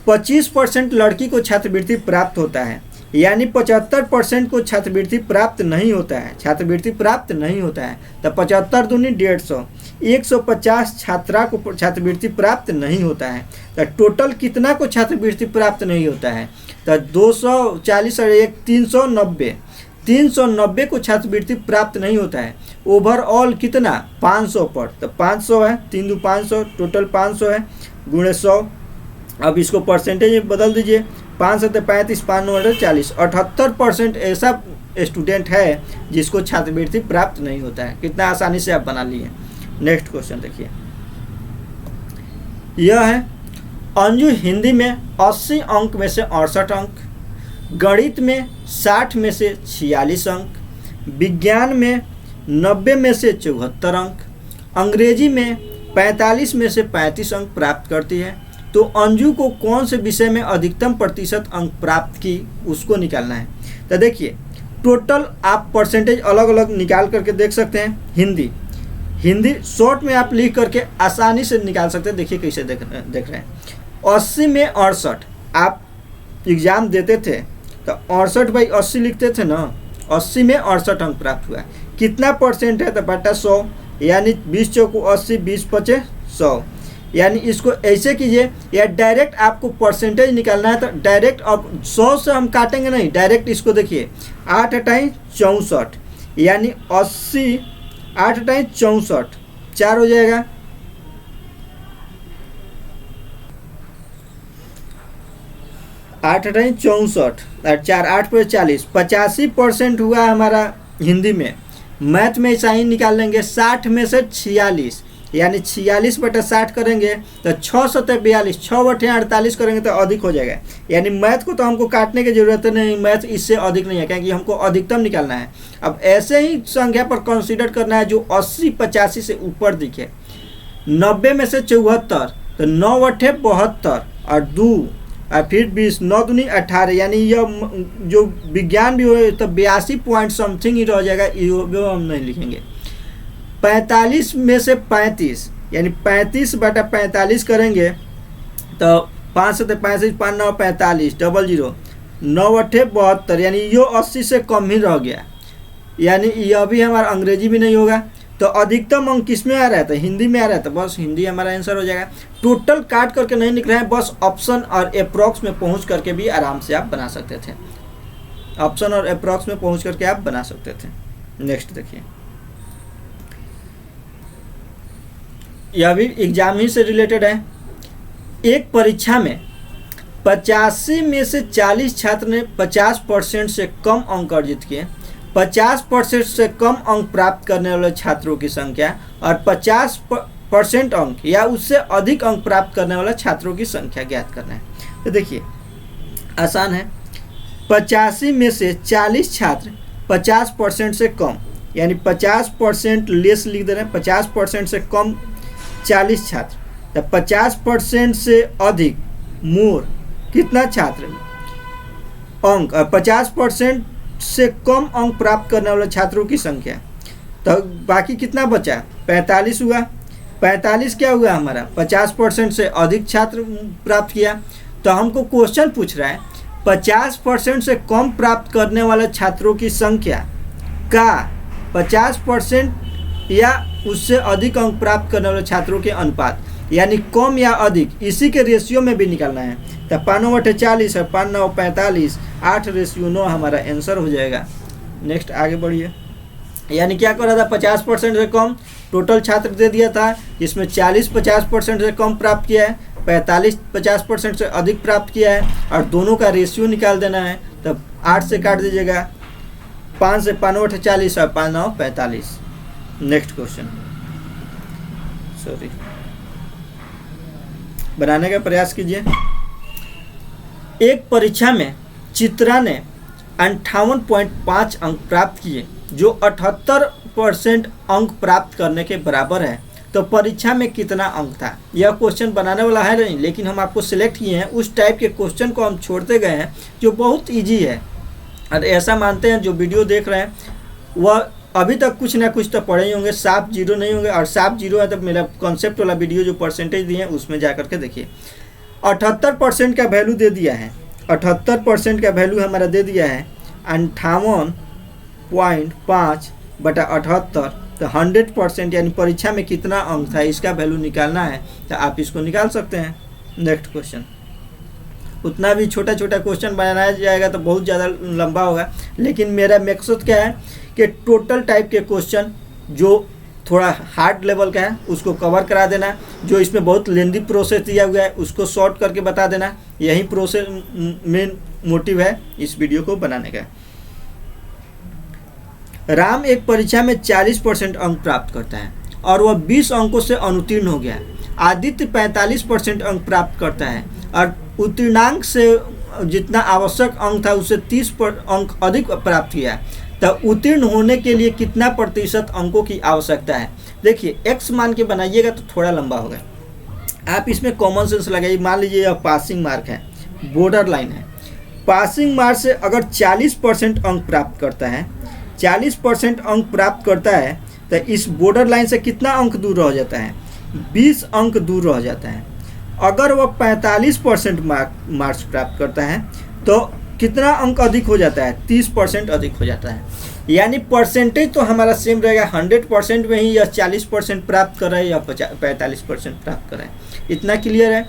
25% लड़की को छात्रवृत्ति प्राप्त होता है, यानी 75% को छात्रवृत्ति प्राप्त नहीं होता है, छात्रवृत्ति प्राप्त नहीं होता है। तो 75 दूनी 150, 150 छात्रा को छात्रवृत्ति प्राप्त नहीं होता है। तो टोटल कितना को छात्रवृत्ति प्राप्त नहीं होता है, तो 240 और 1 390 को छात्रवृत्ति प्राप्त नहीं होता है। ओवरऑल कितना 500 पर, तो 500 है, 3 2 500, टोटल 500 है गुणे 100। अब इसको परसेंटेज में बदल दीजिए, 5 से 35, 5 9 40, 78% ऐसा स्टूडेंट है जिसको छात्रवृत्ति प्राप्त नहीं होता है। कितना आसानी से आप बना लिए। नेक्स्ट क्वेश्चन देखिए, यह है अंजू हिंदी में 80 अंक में से 68 अंक, गणित में 60 में से 46 अंक, विज्ञान में 90 में से 74 अंक, अंग्रेजी में 45 में से 35 अंक प्राप्त करती है। तो अंजू को कौन से विषय में अधिकतम प्रतिशत अंक प्राप्त की उसको निकालना है। तो देखिए टोटल आप परसेंटेज अलग अलग निकाल करके देख सकते हैं। हिंदी शॉर्ट में आप लिख करके आसानी से निकाल सकते हैं। देखिए कैसे देख रहे हैं। 80 में 68 आप एग्ज़ाम देते थे तो 68/80 लिखते थे ना, 80 में 68 अंक प्राप्त हुआ। कितना परसेंट है तो बटा 100, यानी 20 चौको 80, 20 पचे 100। यानी इसको ऐसे कीजिए, या डायरेक्ट आपको परसेंटेज निकालना है तो डायरेक्ट अब 100 से हम काटेंगे नहीं, डायरेक्ट इसको देखिए 8 × 64, यानी 80, 8 × 64 4 हो जाएगा। आठ 64 और 4 8 पर 40, 85% हुआ हमारा हिंदी में। मैथ में ऐसा ही निकाल लेंगे, 60 में से 46, यानी 46/60 करेंगे तो 6 × 42, 6/48 करेंगे तो अधिक हो जाएगा। यानी मैथ को तो हमको काटने की जरूरत नहीं, मैथ इससे अधिक नहीं है, क्योंकि हमको अधिकतम निकालना है। अब ऐसे ही संख्या पर कंसीडर करना है जो 80 85 से ऊपर दिखे। 90 में से 74 तो 9 × 72 और 2 और फिर 20, 9 दूनी 18, यानी यह जो विज्ञान भी हो तो 82 पॉइंट समथिंग ही रह जाएगा, ये हम नहीं लिखेंगे। 45 में से 35, यानी 35/45 करेंगे तो 5 से 35, 5 9 45, 00, 9 8 72, यानी यो 80 से कम ही रह गया। यानी यह भी हमारा अंग्रेजी भी नहीं होगा। तो अधिकतम अंक किस में आ रहा है तो हिंदी में आ रहा है, तो बस हिंदी हमारा आंसर हो जाएगा। टोटल काट करके नहीं लिख रहे हैं, बस ऑप्शन और अप्रॉक्स में पहुंच करके भी आराम से आप बना सकते थे। ऑप्शन और अप्रॉक्स में पहुंच करके आप बना सकते थे। नेक्स्ट देखिए, यह भी एग्जाम ही से रिलेटेड है। एक परीक्षा में 85 में से 40 छात्र ने 50% से कम अंक अर्जित किए। 50% से कम अंक प्राप्त करने वाले छात्रों की संख्या और 50% अंक या उससे अधिक अंक प्राप्त करने वाले छात्रों की संख्या ज्ञात करना है। तो देखिए आसान है। 85 में से 40 छात्र 50% से कम, यानी 50% लेस लिख दे रहे हैं। 50% से कम 40 छात्र, तो 50% से अधिक मोर कितना छात्र अंक, और 50% से कम अंक प्राप्त करने वाले छात्रों की संख्या। तो बाकी कितना बचा, 45 हुआ। 45 क्या हुआ हमारा, 50% से अधिक छात्र प्राप्त किया। तो हमको क्वेश्चन पूछ रहा है 50% से कम प्राप्त करने वाले छात्रों की संख्या का 50% या उससे अधिक अंक प्राप्त करने वाले छात्रों के अनुपात, यानी कम या अधिक, इसी के रेशियो में भी निकालना है। तो 5/40 है, 5×9 45, 8:9 हमारा आंसर हो जाएगा। नेक्स्ट आगे बढ़िए। यानी क्या कर रहा था, 50% से कम टोटल छात्र दे दिया था, जिसमें 40 50% से कम प्राप्त किया है, 45 50% से अधिक प्राप्त किया है, और दोनों का रेशियो निकाल देना है। तब 8 से काट दीजिएगा, 5 से 5×8 40 और 5×9 45। नेक्स्ट क्वेश्चन, सॉरी, बनाने का प्रयास कीजिए। एक परीक्षा में चित्रा ने 58.5 अंक प्राप्त किए, जो 78% अंक प्राप्त करने के बराबर है। तो परीक्षा में कितना अंक था, यह क्वेश्चन बनाने वाला है नहीं, लेकिन हम आपको सिलेक्ट किए हैं। उस टाइप के क्वेश्चन को हम छोड़ते गए हैं जो बहुत इजी है। और ऐसा मानते हैं जो वीडियो देख रहे हैं वह अभी तक कुछ ना कुछ तो पढ़े ही होंगे, साफ जीरो नहीं होंगे। और साफ जीरो है तो मेरा कॉन्सेप्ट वाला वीडियो जो परसेंटेज दिए हैं उसमें जा करके देखिए। 78% का वैल्यू दे दिया है, 78% का वैल्यू हमारा दे दिया है 58.5/78। तो 100% यानी परीक्षा में कितना अंक था इसका वैल्यू निकालना है, तो आप इसको निकाल सकते हैं। नेक्स्ट क्वेश्चन, उतना भी छोटा छोटा क्वेश्चन बनाया जाएगा तो बहुत ज़्यादा लंबा होगा, लेकिन मेरा मकसद क्या है कि टोटल टाइप के क्वेश्चन जो थोड़ा हार्ड लेवल का है उसको कवर करा देना, जो इसमें बहुत लेंदी प्रोसेस दिया हुआ है उसको शॉर्ट करके बता देना। यही प्रोसेस मेन मोटिव है इस वीडियो को बनाने का। राम एक परीक्षा में 40% अंक प्राप्त करता है और वह 20 अंकों से अनुत्तीर्ण हो गया। आदित्य 45% अंक प्राप्त करता है और उत्तीर्णांक से जितना आवश्यक अंक था उससे 30 अंक अधिक प्राप्त किया। तो उत्तीर्ण होने के लिए कितना प्रतिशत अंकों की आवश्यकता है। देखिए x मान के बनाइएगा तो थोड़ा लंबा होगा, आप इसमें कॉमन सेंस लगाइए। मान लीजिए यह पासिंग मार्क है, बॉर्डर लाइन है। पासिंग मार्क से अगर 40% अंक प्राप्त करता है, 40% अंक प्राप्त करता है तो इस बॉर्डर लाइन से कितना अंक दूर रह जाता है, 20 अंक दूर रह जाता है। अगर वह 45% मार्क्स प्राप्त करता है तो कितना अंक अधिक हो जाता है, 30% अधिक हो जाता है। यानी परसेंटेज तो हमारा सेम रहेगा, 100% में ही या 40% प्राप्त कर रहा है या 45% प्राप्त कर रहा है। इतना क्लियर है।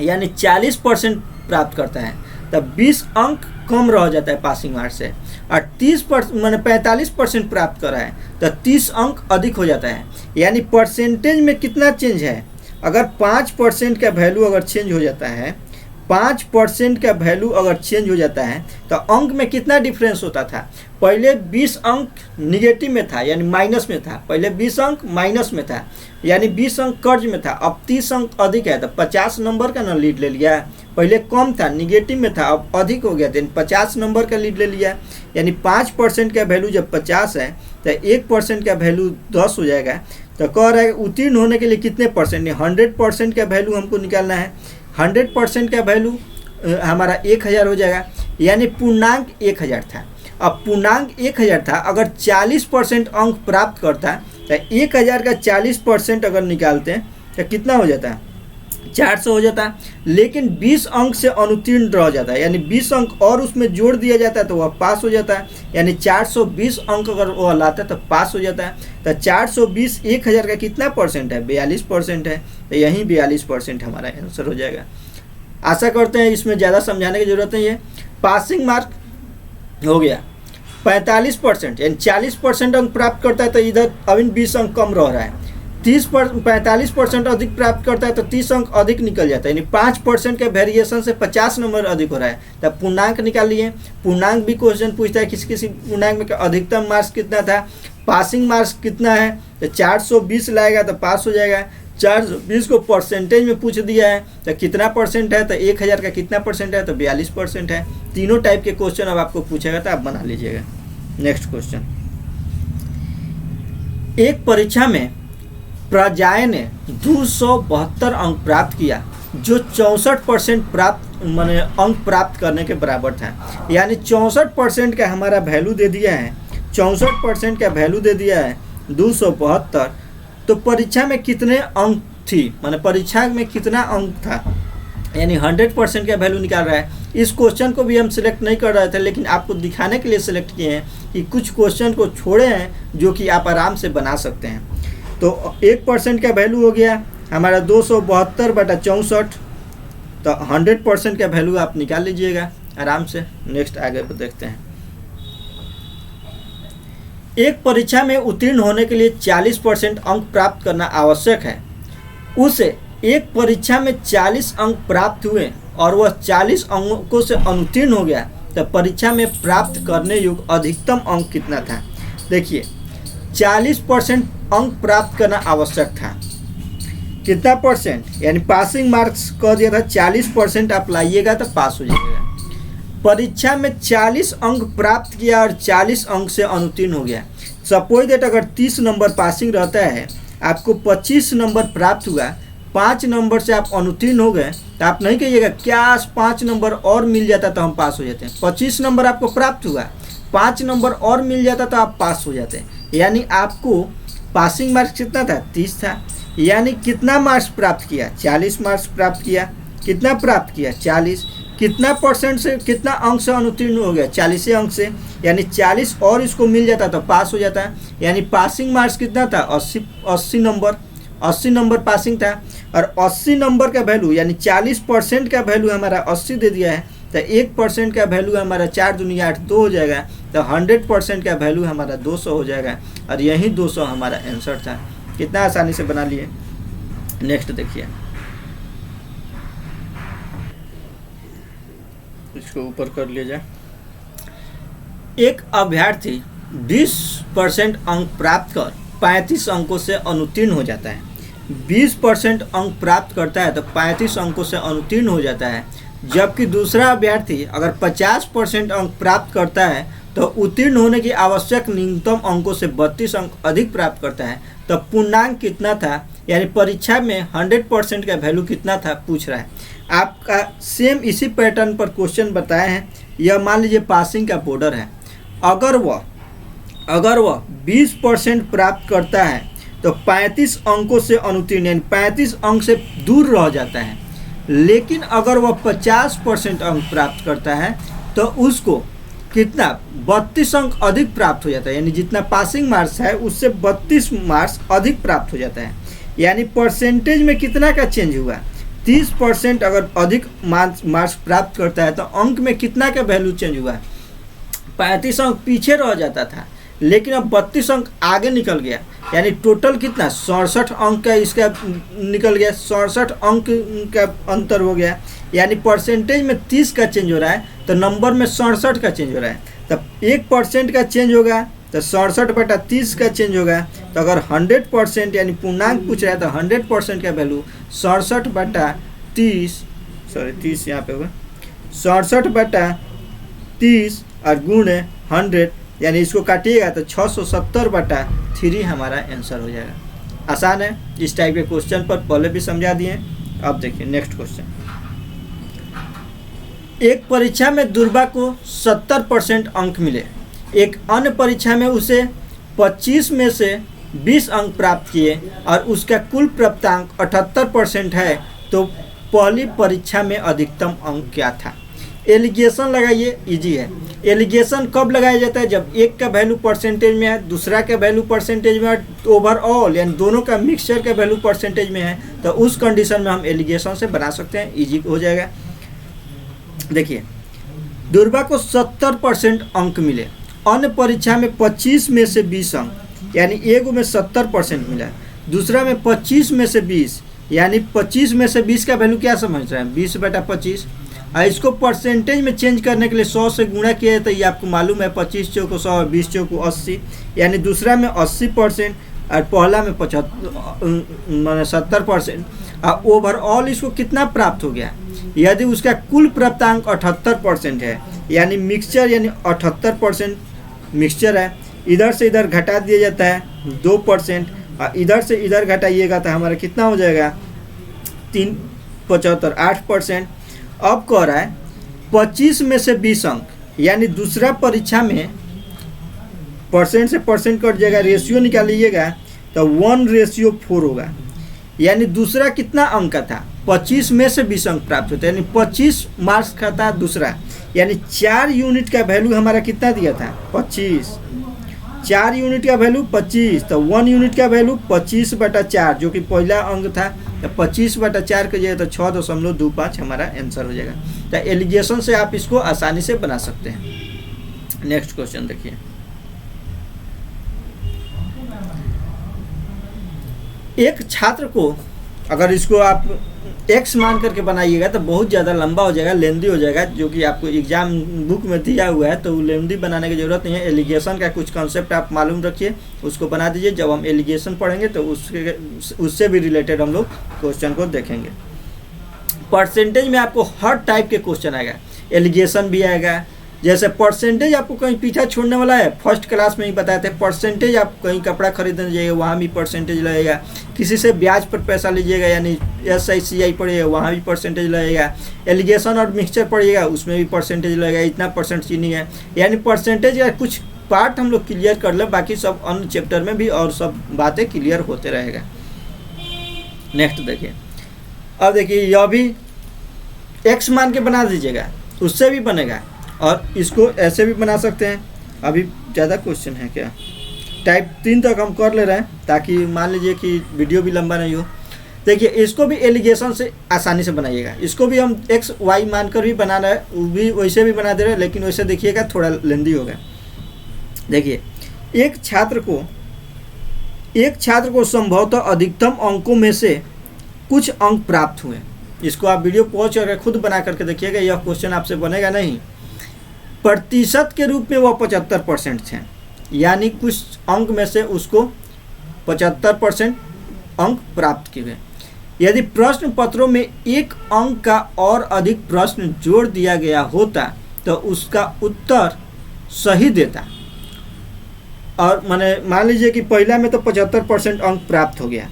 यानी 40% प्राप्त करता है तब 20 अंक कम रह जाता है पासिंग मार्क्स से, और 30% मैंने 45% प्राप्त करा है तो 30 अंक अधिक हो जाता है। यानी परसेंटेज में कितना चेंज है, अगर 5% का वैल्यू अगर चेंज हो जाता है, 5% का वैल्यू अगर चेंज हो जाता है तो अंक में कितना डिफरेंस होता था। पहले 20 अंक निगेटिव में था यानी माइनस में था, पहले 20 अंक माइनस में था यानी 20 अंक कर्ज में था। अब 30 अंक अधिक है तो 50 नंबर का ना लीड ले लिया। पहले कम था निगेटिव में था, अब अधिक हो गया तो 50 नंबर का लीड ले लिया। यानी 5% का वैल्यू जब 50 है तो 1% का वैल्यू 10 हो जाएगा। तो कह रहा है उत्तीर्ण होने के लिए कितने परसेंट, 100% का वैल्यू हमको निकालना है। 100% का वैल्यू हमारा 1000 हो जाएगा। यानी पूर्णांक 1000 था। अब पूर्णांक 1000 था, अगर 40% अंक प्राप्त करता तो 1000 का 40% अगर निकालते हैं तो कितना हो जाता है, 400 हो जाता है। लेकिन 20 अंक से अनुत्तीर्ण रह जाता है, यानी 20 अंक और उसमें जोड़ दिया जाता है तो वह पास हो जाता है। यानी 420 अंक अगर वह लाता है तो पास हो जाता है। तो 420 1000 का कितना परसेंट है, 42% है। तो यहीं 42% हमारा आंसर हो जाएगा। आशा करते हैं इसमें ज़्यादा समझाने की जरूरत नहीं है। पासिंग मार्क हो गया 45%, यानी 40% अंक प्राप्त करता है तो इधर अभी 20 अंक कम रह रहा है। 45% अधिक प्राप्त करता है तो 30 अंक अधिक निकल जाता है। यानी 5% के वेरिएशन से 50 नंबर अधिक हो रहा है। तब पूर्णांक निकाल लिए। पूर्णांक भी क्वेश्चन पूछता है किसी किसी पूर्णांक में अधिकतम मार्क्स कितना था, पासिंग मार्क्स कितना है, तो 420 लाएगा तो पास हो जाएगा। 420 को परसेंटेज में पूछ दिया है तो कितना परसेंट है, तो 1000 का कितना परसेंट है, तो 42% है। तीनों टाइप के क्वेश्चन अब आपको पूछेगा तो आप बना लीजिएगा। नेक्स्ट क्वेश्चन, एक परीक्षा में प्रजाय ने 272 अंक प्राप्त किया जो 64% प्राप्त माने अंक प्राप्त करने के बराबर था। यानी 64% का हमारा वैल्यू दे दिया है, 64% का वैल्यू दे दिया है 272। तो परीक्षा में कितने अंक थी, माने परीक्षा में कितना अंक था, यानी 100% का वैल्यू निकाल रहा है। इस क्वेश्चन को भी हम सिलेक्ट नहीं कर रहे थे, लेकिन आपको दिखाने के लिए सिलेक्ट किए हैं कि कुछ क्वेश्चन को छोड़े हैं जो कि आप आराम से बना सकते हैं। तो 1% का वैल्यू हो गया हमारा 272/64। तो 100% का वैल्यू आप निकाल लीजिएगा आराम से। नेक्स्ट आगे पर देखते हैं। एक परीक्षा में उत्तीर्ण होने के लिए 40% अंक प्राप्त करना आवश्यक है। उसे एक परीक्षा में 40 अंक प्राप्त हुए और वह 40 अंकों से अनुत्तीर्ण हो गया, तो परीक्षा में प्राप्त करने योग्य अधिकतम अंक कितना था। देखिए 40% अंक प्राप्त करना आवश्यक था, कितना परसेंट, यानी पासिंग मार्क्स कह दिया था 40% आप लाइएगा तो पास हो जाएगा। परीक्षा में 40 अंक प्राप्त किया और 40 अंक से अनुत्तीर्ण हो गया। सपोज दैट अगर 30 नंबर पासिंग रहता है, आपको 25 नंबर प्राप्त हुआ, 5 नंबर से आप अनुत्तीर्ण हो गए, तो आप नहीं कहिएगा क्या 5 नंबर और मिल जाता तो हम पास हो जाते हैं। 25 नंबर आपको प्राप्त हुआ, 5 नंबर और मिल जाता तो आप पास हो जाते हैं। यानी आपको पासिंग मार्क्स कितना था, 30 था। यानी कितना मार्क्स प्राप्त किया, 40 मार्क्स प्राप्त किया। कितना प्राप्त किया, 40। कितना परसेंट से कितना अंक से अनुत्तीर्ण हो गया, 40 अंक से। यानी 40 और इसको मिल जाता तो पास हो जाता है। यानी पासिंग मार्क्स कितना था, 80 नंबर। 80 नंबर पासिंग था और 80 नंबर का वैल्यू यानी 40% का वैल्यू हमारा 80 दे दिया है, तो 1% का वैल्यू हमारा 4 दूनी 8 2 हो जाएगा। तो 100% का वैल्यू हमारा 200 हो जाएगा और यही 200 हमारा आंसर था। कितना आसानी से बना लिए। नेक्स्ट देखिए, इसको ऊपर कर लिया जाए। एक अभ्यर्थी 20% अंक प्राप्त कर 35 अंकों से अनुत्तीर्ण हो जाता है। 20% अंक प्राप्त करता है तो 35 अंकों से अनुत्तीर्ण हो जाता है। जबकि दूसरा अभ्यर्थी अगर 50% अंक प्राप्त करता है तो उत्तीर्ण होने की आवश्यक न्यूनतम अंकों से 32 अंक अधिक प्राप्त करता है। तो पूर्णांक कितना था, यानी परीक्षा में 100% का वैल्यू कितना था पूछ रहा है। आपका सेम इसी पैटर्न पर क्वेश्चन बताए हैं। यह मान लीजिए पासिंग का बॉर्डर है, अगर वह अगर वह 20% प्राप्त करता है तो 35 अंकों से अनुत्तीर्ण यानी 35 अंक से दूर रह जाता है। लेकिन अगर वह 50% अंक प्राप्त करता है तो उसको कितना 32 अंक अधिक प्राप्त हो जाता है, यानी जितना पासिंग मार्क्स है उससे 32 मार्क्स अधिक प्राप्त हो जाता है। यानी परसेंटेज में कितना का चेंज हुआ, 30% अगर अधिक मार्क्स प्राप्त करता है तो अंक में कितना का वैल्यू चेंज हुआ, 35 अंक पीछे रह जाता था लेकिन अब 32 अंक आगे निकल गया। यानी टोटल कितना 67 अंक का इसका निकल गया, 67 अंक का अंतर हो गया। यानी परसेंटेज में 30 का चेंज हो रहा है तो नंबर में 67 का चेंज हो रहा है। तब 1% का चेंज होगा तो 67/30 का चेंज होगा। तो अगर 100% यानी पूर्णांक पूछ रहा है तो 100% का वैल्यू 67/30 30 यहाँ पे होगा 67/30 और गुणे 100 यानी इसको काटिएगा तो 670/3 हमारा आंसर हो जाएगा। आसान है, इस टाइप के क्वेश्चन पर पहले भी समझा दिए। अब देखिए नेक्स्ट क्वेश्चन। एक परीक्षा में दुर्गा को 70% अंक मिले, एक अन्य परीक्षा में उसे 25 में से 20 अंक प्राप्त किए और उसका कुल प्राप्तांक 78% है, तो पहली परीक्षा में अधिकतम अंक क्या था। एलिगेशन लगाइए, इजी है। एलिगेशन कब लगाया जाता है, जब एक का वैल्यू परसेंटेज में है, दूसरा का वैल्यू परसेंटेज में है, ओवरऑल यानी दोनों का मिक्सचर का वैल्यू परसेंटेज में है, तो उस कंडीशन में हम एलिगेशन से बना सकते हैं, इजी हो जाएगा। देखिए दुर्गा को 70% अंक मिले, अन्य परीक्षा में 25 में से 20 अंक, यानी एक में 70% मिला, दूसरा में 25 में से 20, यानी 25 में से 20 का वैल्यू क्या समझ रहे हैं 20/25। और इसको परसेंटेज में चेंज करने के लिए 100 से गुणा किया तो ये आपको मालूम है 25 चौको 100 और 20 चौको 80, यानी दूसरा में 80% और पहला में 70%। और ओवरऑल इसको कितना प्राप्त हो गया, यदि उसका कुल प्राप्तांक 78% है, यानी मिक्सचर यानी 78% मिक्सचर है, इधर से इधर घटा दिया जाता है 2% और इधर से इधर घटाइएगा तो हमारा कितना हो जाएगा 375 8%। अब कह रहा है 25 में से 20 अंक, यानी दूसरा परीक्षा में परसेंट से परसेंट कट जाएगा, रेशियो निकालिएगा तो 1:4 होगा। यानी दूसरा कितना अंक का था 25 में से 20 अंक प्राप्त होता है, यानी 25 मार्क्स का था दूसरा, यानी 4 यूनिट का वैल्यू हमारा कितना दिया था 25, 4 यूनिट का वैल्यू 25, तो 1 यूनिट का वैल्यू 25/4 जो कि पहला अंक था, तो 25/4 के जगह तो 6.25 हमारा आंसर हो जाएगा। तो एलिगेशन से आप इसको आसानी से बना सकते हैं। नेक्स्ट क्वेश्चन देखिए। एक छात्र को, अगर इसको आप x मान करके बनाइएगा तो बहुत ज़्यादा लंबा हो जाएगा, लेंदी हो जाएगा, जो कि आपको एग्जाम बुक में दिया हुआ है, तो लेंदी बनाने की ज़रूरत नहीं है। एलिगेशन का कुछ कॉन्सेप्ट आप मालूम रखिए, उसको बना दीजिए। जब हम एलिगेशन पढ़ेंगे तो उससे भी रिलेटेड हम लोग क्वेश्चन को देखेंगे। परसेंटेज में आपको हर टाइप के क्वेश्चन आएगा, एलिगेशन भी आएगा। जैसे परसेंटेज आपको कहीं पीछा छोड़ने वाला है, फर्स्ट क्लास में ही बताए थे। परसेंटेज आप कहीं कपड़ा खरीदने जाइएगा वहाँ भी परसेंटेज लगेगा, किसी से ब्याज पर पैसा लीजिएगा यानी SICI पढ़िएगा वहाँ भी परसेंटेज लगेगा, एलिगेशन और मिक्सचर पढ़िएगा उसमें भी परसेंटेज लगेगा, इतना परसेंट चीनी है। यानी परसेंटेज का कुछ पार्ट हम लोग क्लियर कर ले, बाकी सब अन्य चैप्टर में भी और सब बातें क्लियर होते रहेगा। नेक्स्ट देखिए। अब देखिए यह भी x मान के बना दीजिएगा, उससे भी बनेगा, और इसको ऐसे भी बना सकते हैं। अभी ज़्यादा क्वेश्चन है क्या, टाइप 3 तक हम कर ले रहे हैं ताकि मान लीजिए कि वीडियो भी लंबा नहीं हो। देखिए इसको भी एलिगेशन से आसानी से बनाइएगा, इसको भी हम XY मानकर भी बना रहे हैं, वो भी वैसे भी बना दे रहे हैं, लेकिन वैसे देखिएगा थोड़ा लेंदी होगा। देखिए एक छात्र को संभवतः अधिकतम अंकों में से कुछ अंक प्राप्त हुए। इसको आप वीडियो पॉज करके खुद बना करके देखिएगा, यह क्वेश्चन आपसे बनेगा नहीं। प्रतिशत के रूप में वह 75% थे, यानी कुछ अंक में से उसको 75% अंक प्राप्त किए। यदि प्रश्न पत्रों में एक अंक का और अधिक प्रश्न जोड़ दिया गया होता तो उसका उत्तर सही देता। और मान लीजिए कि पहला में तो 75% अंक प्राप्त हो गया,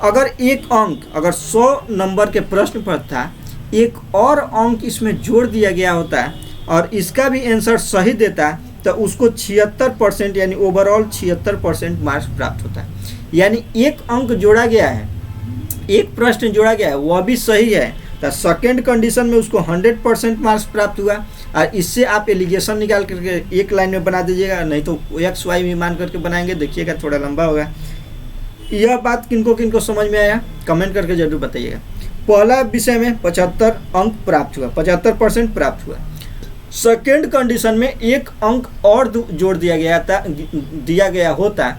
अगर एक अंक, अगर 100 नंबर के प्रश्न पर था, एक और अंक इसमें जोड़ दिया गया होता और इसका भी आंसर सही देता तो उसको 76% यानी ओवरऑल 76% मार्क्स प्राप्त होता है। यानी एक अंक जोड़ा गया है, एक प्रश्न जोड़ा गया है, वह भी सही है, तो सेकेंड कंडीशन में उसको 100% मार्क्स प्राप्त हुआ। और इससे आप एलिगेशन निकाल करके एक लाइन में बना दीजिएगा, नहीं तो एक्स वाई भी मान करके बनाएंगे, देखिएगा थोड़ा लंबा होगा। यह बात किनको किनको समझ में आया कमेंट करके जरूर बताइएगा। पहला विषय में 75 अंक प्राप्त हुआ, 75% प्राप्त हुआ। सेकेंड कंडीशन में एक अंक और जोड़ दिया गया होता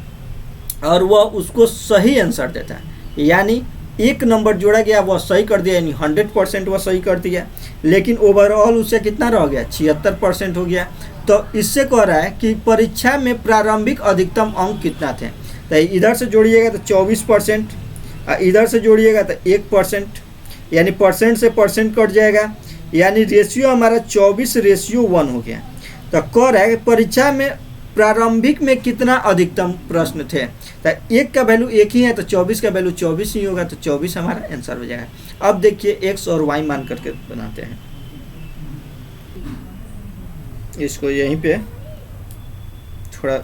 और वह उसको सही आंसर देता है, यानी एक नंबर जोड़ा गया वह सही कर दिया, यानी 100% वह सही कर दिया, लेकिन ओवरऑल उससे कितना रह गया, 76% हो गया। तो इससे कह रहा है कि परीक्षा में प्रारंभिक अधिकतम अंक कितना थे। तो इधर से जोड़िएगा तो 24%, इधर से जोड़िएगा तो 1%, यानी परसेंट से परसेंट कट जाएगा, यानी रेशियो हमारा 24:1 हो गया। तो कह रहा है कि परीक्षा में प्रारंभिक में कितना अधिकतम प्रश्न थे। तो एक का वैल्यू एक ही है, तो 24 का वैल्यू 24 ही होगा, तो 24 हमारा आंसर हो जाएगा। अब देखिए एक्स और वाई मान करके बनाते हैं। इसको यहीं पे थोड़ा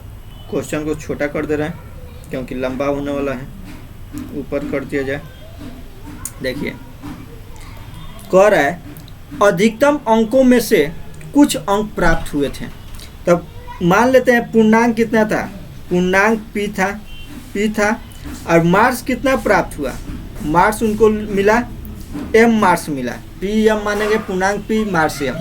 क्वेश्चन को छोटा कर दे रहे हैं क्योंकि लंबा होने वाला है, ऊपर कर दिया जाए। देखिए कह रहा है अधिकतम अंकों में से कुछ अंक प्राप्त हुए थे। तब मान लेते हैं पूर्णांक कितना था, पूर्णांक पी था और मार्क्स कितना प्राप्त हुआ, मार्क्स उनको मिला एम मार्क्स मिला, पी एम मानेंगे, पूर्णांक पी मार्क्स एम।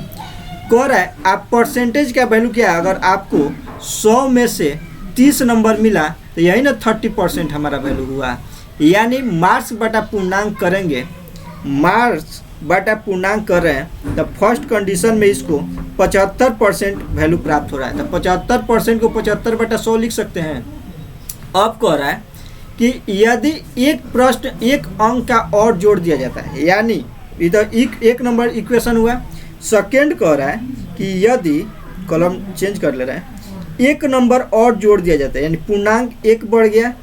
कह रहा है आप परसेंटेज का वैल्यू क्या है, अगर आपको 100 में से 30 नंबर मिला तो यही ना 30% हमारा वैल्यू हुआ। यानी मार्क्स बटा पूर्णांक करेंगे, मार्क्स बटा पूर्णांक कर रहे हैं, तो फर्स्ट कंडीशन में इसको 75% वैल्यू प्राप्त हो रहा है। तो 75% को 75/100 लिख सकते हैं। अब कह रहा है कि यदि एक प्रश्न एक अंक का और जोड़ दिया जाता है, यानी इधर एक नंबर इक्वेशन हुआ। सेकेंड कह रहा है कि यदि कॉलम चेंज कर ले रहे हैं, एक नंबर और जोड़ दिया जाता है, यानी पूर्णांक एक बढ़ गया,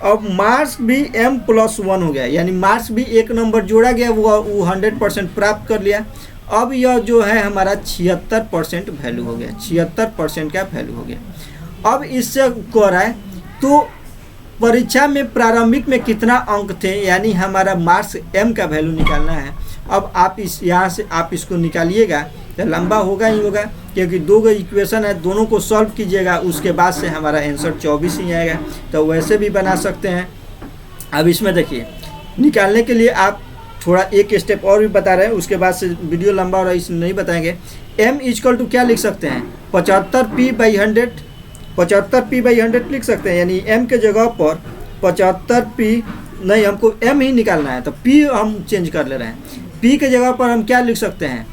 अब मार्क्स भी m+1 हो गया, यानी मार्क्स भी एक नंबर जोड़ा गया, वो 100% प्राप्त कर लिया। अब यह जो है हमारा 76% वैल्यू हो गया, 76% का वैल्यू हो गया। अब इससे कह रहा है तो परीक्षा में प्रारंभिक में कितना अंक थे, यानी हमारा मार्क्स m का वैल्यू निकालना है। अब आप यहाँ से आप इसको निकालिएगा तो लंबा होगा ही होगा, क्योंकि दो गो इक्वेशन है, दोनों को सॉल्व कीजिएगा, उसके बाद से हमारा आंसर 24 ही आएगा। तो वैसे भी बना सकते हैं। अब इसमें देखिए निकालने के लिए आप थोड़ा एक स्टेप और भी बता रहे हैं, उसके बाद से वीडियो लंबा हो रहा है इसमें नहीं बताएंगे। m इक्वल टू क्या लिख सकते हैं, 75p/100, 75p/100 लिख सकते हैं, यानी m के जगह पर 75p नहीं, हमको m ही निकालना है, तो p हम चेंज कर ले रहे हैं। p के जगह पर हम क्या लिख सकते हैं,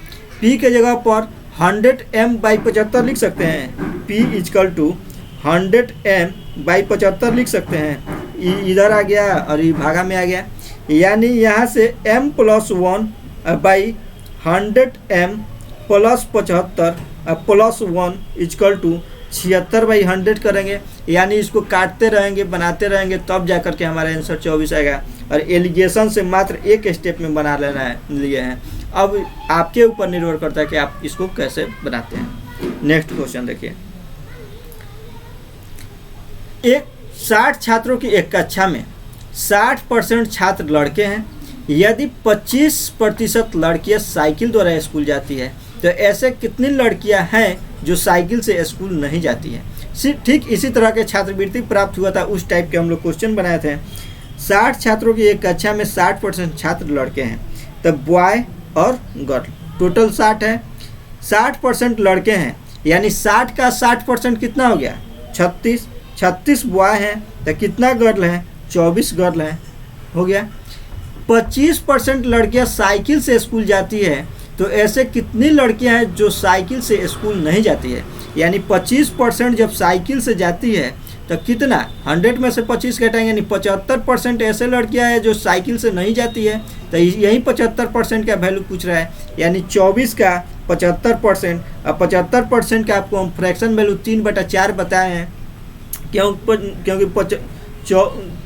p के जगह पर 100m/75 लिख सकते हैं, p इक्वल टू 100m/75 लिख सकते हैं। इधर आ गया और ये भागा में आ गया, यानी यहाँ से m+1/100m + 75 + 1 इक्वल टू 76/100 करेंगे, यानी इसको काटते रहेंगे बनाते रहेंगे, तब जा कर के हमारा आंसर 24 आएगा। और एलिगेशन से मात्र एक स्टेप में बना लेना लिए हैं। अब आपके ऊपर निर्भर करता है कि आप इसको कैसे बनाते हैं। नेक्स्ट क्वेश्चन देखिए, एक 60 छात्रों की एक कक्षा में 60% छात्र लड़के हैं। यदि 25% लड़कियां साइकिल द्वारा स्कूल जाती है, तो ऐसे कितनी लड़कियां हैं जो साइकिल से स्कूल नहीं जाती है। ठीक इसी तरह के छात्रवृत्ति प्राप्त हुआ था, उस टाइप के हम लोग क्वेश्चन बनाए थे। 60 छात्रों की एक कक्षा में 60% छात्र लड़के हैं, तब बॉय और गर्ल टोटल 60 है। 60% लड़के हैं, यानी 60 का 60% कितना हो गया, 36। 36 बॉय हैं, तो कितना गर्ल हैं, 24 गर्ल हैं, हो गया। 25% लड़कियां साइकिल से स्कूल जाती है, तो ऐसे कितनी लड़कियां हैं जो साइकिल से स्कूल नहीं जाती है। यानी 25% जब साइकिल से जाती है तो कितना, 100 में से 25 घटाएंगे, यानी 75% ऐसे लड़कियां हैं जो साइकिल से नहीं जाती है। तो यही 75% का वैल्यू पूछ रहा है, यानी 24 का 75%, और 75% का आपको हम फ्रैक्शन वैल्यू 3/4 बताए हैं, क्योंकि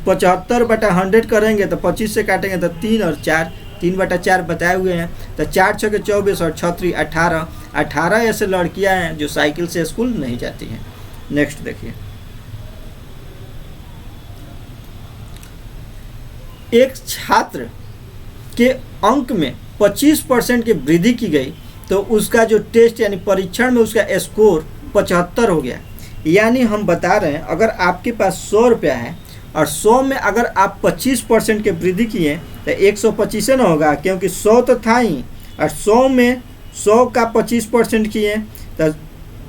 75/100 करेंगे तो 25 से काटेंगे तो 3 और 4, 3/4 बताए हुए हैं। तो 4 × 6 = 24 और 6 × 3 = 18, 18 ऐसे लड़कियां हैं जो साइकिल से स्कूल नहीं जाती हैं। नेक्स्ट देखिए, एक छात्र के अंक में 25% की वृद्धि की गई तो उसका जो टेस्ट यानी परीक्षण में उसका स्कोर 75 हो गया। यानी हम बता रहे हैं अगर आपके पास 100 रुपया है और 100 में अगर आप 25% की वृद्धि किए तो 125 ना होगा, क्योंकि 100 तो था ही, और 100 में 100 का 25% किए तो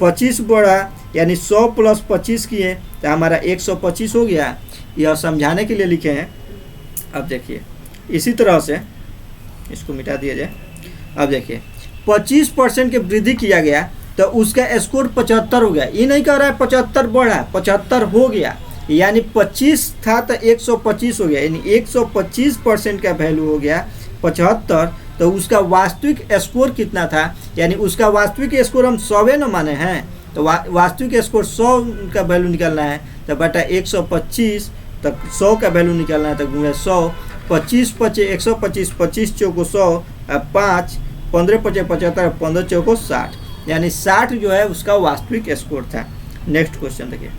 25 बढ़ा, यानी 100 प्लस 25 किए तो हमारा 125 हो गया। यह समझाने के लिए लिखे हैं। अब देखिए इसी तरह से इसको मिटा दिया जाए। अब देखिए 25% की वृद्धि किया गया तो उसका स्कोर 75 हो गया। ये नहीं कह रहा है 75 बढ़ा, 75 हो गया, यानी 25 था तो 125 हो गया, यानी 125% का वैल्यू हो गया 75। तो उसका वास्तविक स्कोर कितना था, यानी उसका वास्तविक स्कोर हम 100 न माने हैं, तो वास्तविक स्कोर 100 का वैल्यू निकालना है तो बटा 125 तक 100 का वैल्यू निकालना है तो गुणे 100, 25 पचे 125, 25 चौको 100, 5 15 पचे 75, 15 चौको 60, यानी 60 जो है उसका वास्तविक स्कोर था। नेक्स्ट क्वेश्चन देखिए।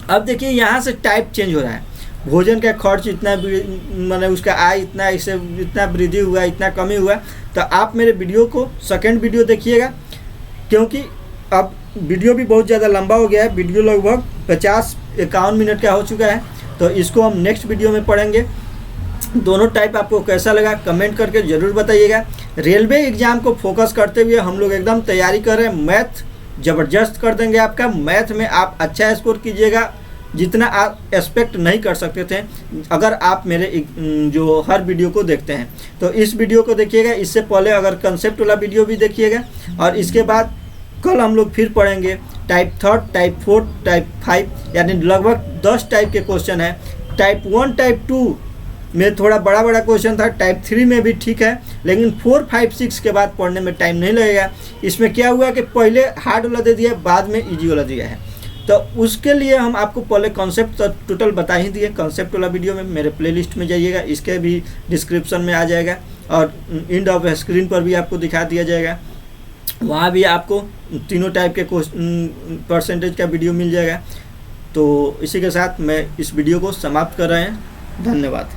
अब देखिए यहाँ से टाइप चेंज हो रहा है। भोजन का खर्च इतना, मैंने उसका आय इतना, इससे इतना वृद्धि हुआ, इतना कमी हुआ। तो आप मेरे वीडियो को सेकंड वीडियो देखिएगा, क्योंकि अब वीडियो भी बहुत ज़्यादा लंबा हो गया है। वीडियो लगभग 50-51 मिनट का हो चुका है, तो इसको हम नेक्स्ट वीडियो में पढ़ेंगे। दोनों टाइप आपको कैसा लगा कमेंट करके ज़रूर बताइएगा। रेलवे एग्ज़ाम को फोकस करते हुए हम लोग एकदम तैयारी कर रहे हैं। मैथ ज़बरदस्त कर देंगे आपका। मैथ में आप अच्छा स्कोर कीजिएगा, जितना आप एक्सपेक्ट नहीं कर सकते थे अगर आप मेरे जो हर वीडियो को देखते हैं। तो इस वीडियो को देखिएगा, इससे पहले अगर कंसेप्ट वाला वीडियो भी देखिएगा, और इसके बाद कल हम लोग फिर पढ़ेंगे टाइप 3, टाइप 4, टाइप 5, यानी लगभग 10 टाइप के क्वेश्चन है। टाइप 1, टाइप 2 में थोड़ा बड़ा क्वेश्चन था, टाइप 3 में भी ठीक है, लेकिन 4, 5, 6 के बाद पढ़ने में टाइम नहीं लगेगा। इसमें क्या हुआ कि पहले हार्ड वाला दे दिया, बाद में इजी वाला दिया है, तो उसके लिए हम आपको पहले कॉन्सेप्ट तो टोटल बता ही दिए। कॉन्सेप्ट वाला वीडियो में मेरे प्लेलिस्ट में जाइएगा, इसके भी डिस्क्रिप्शन में आ जाएगा, और एंड ऑफ स्क्रीन पर भी आपको दिखा दिया जाएगा। वहाँ भी आपको तीनों टाइप के परसेंटेज का वीडियो मिल जाएगा। तो इसी के साथ मैं इस वीडियो को समाप्त कर रहे हैं। धन्यवाद।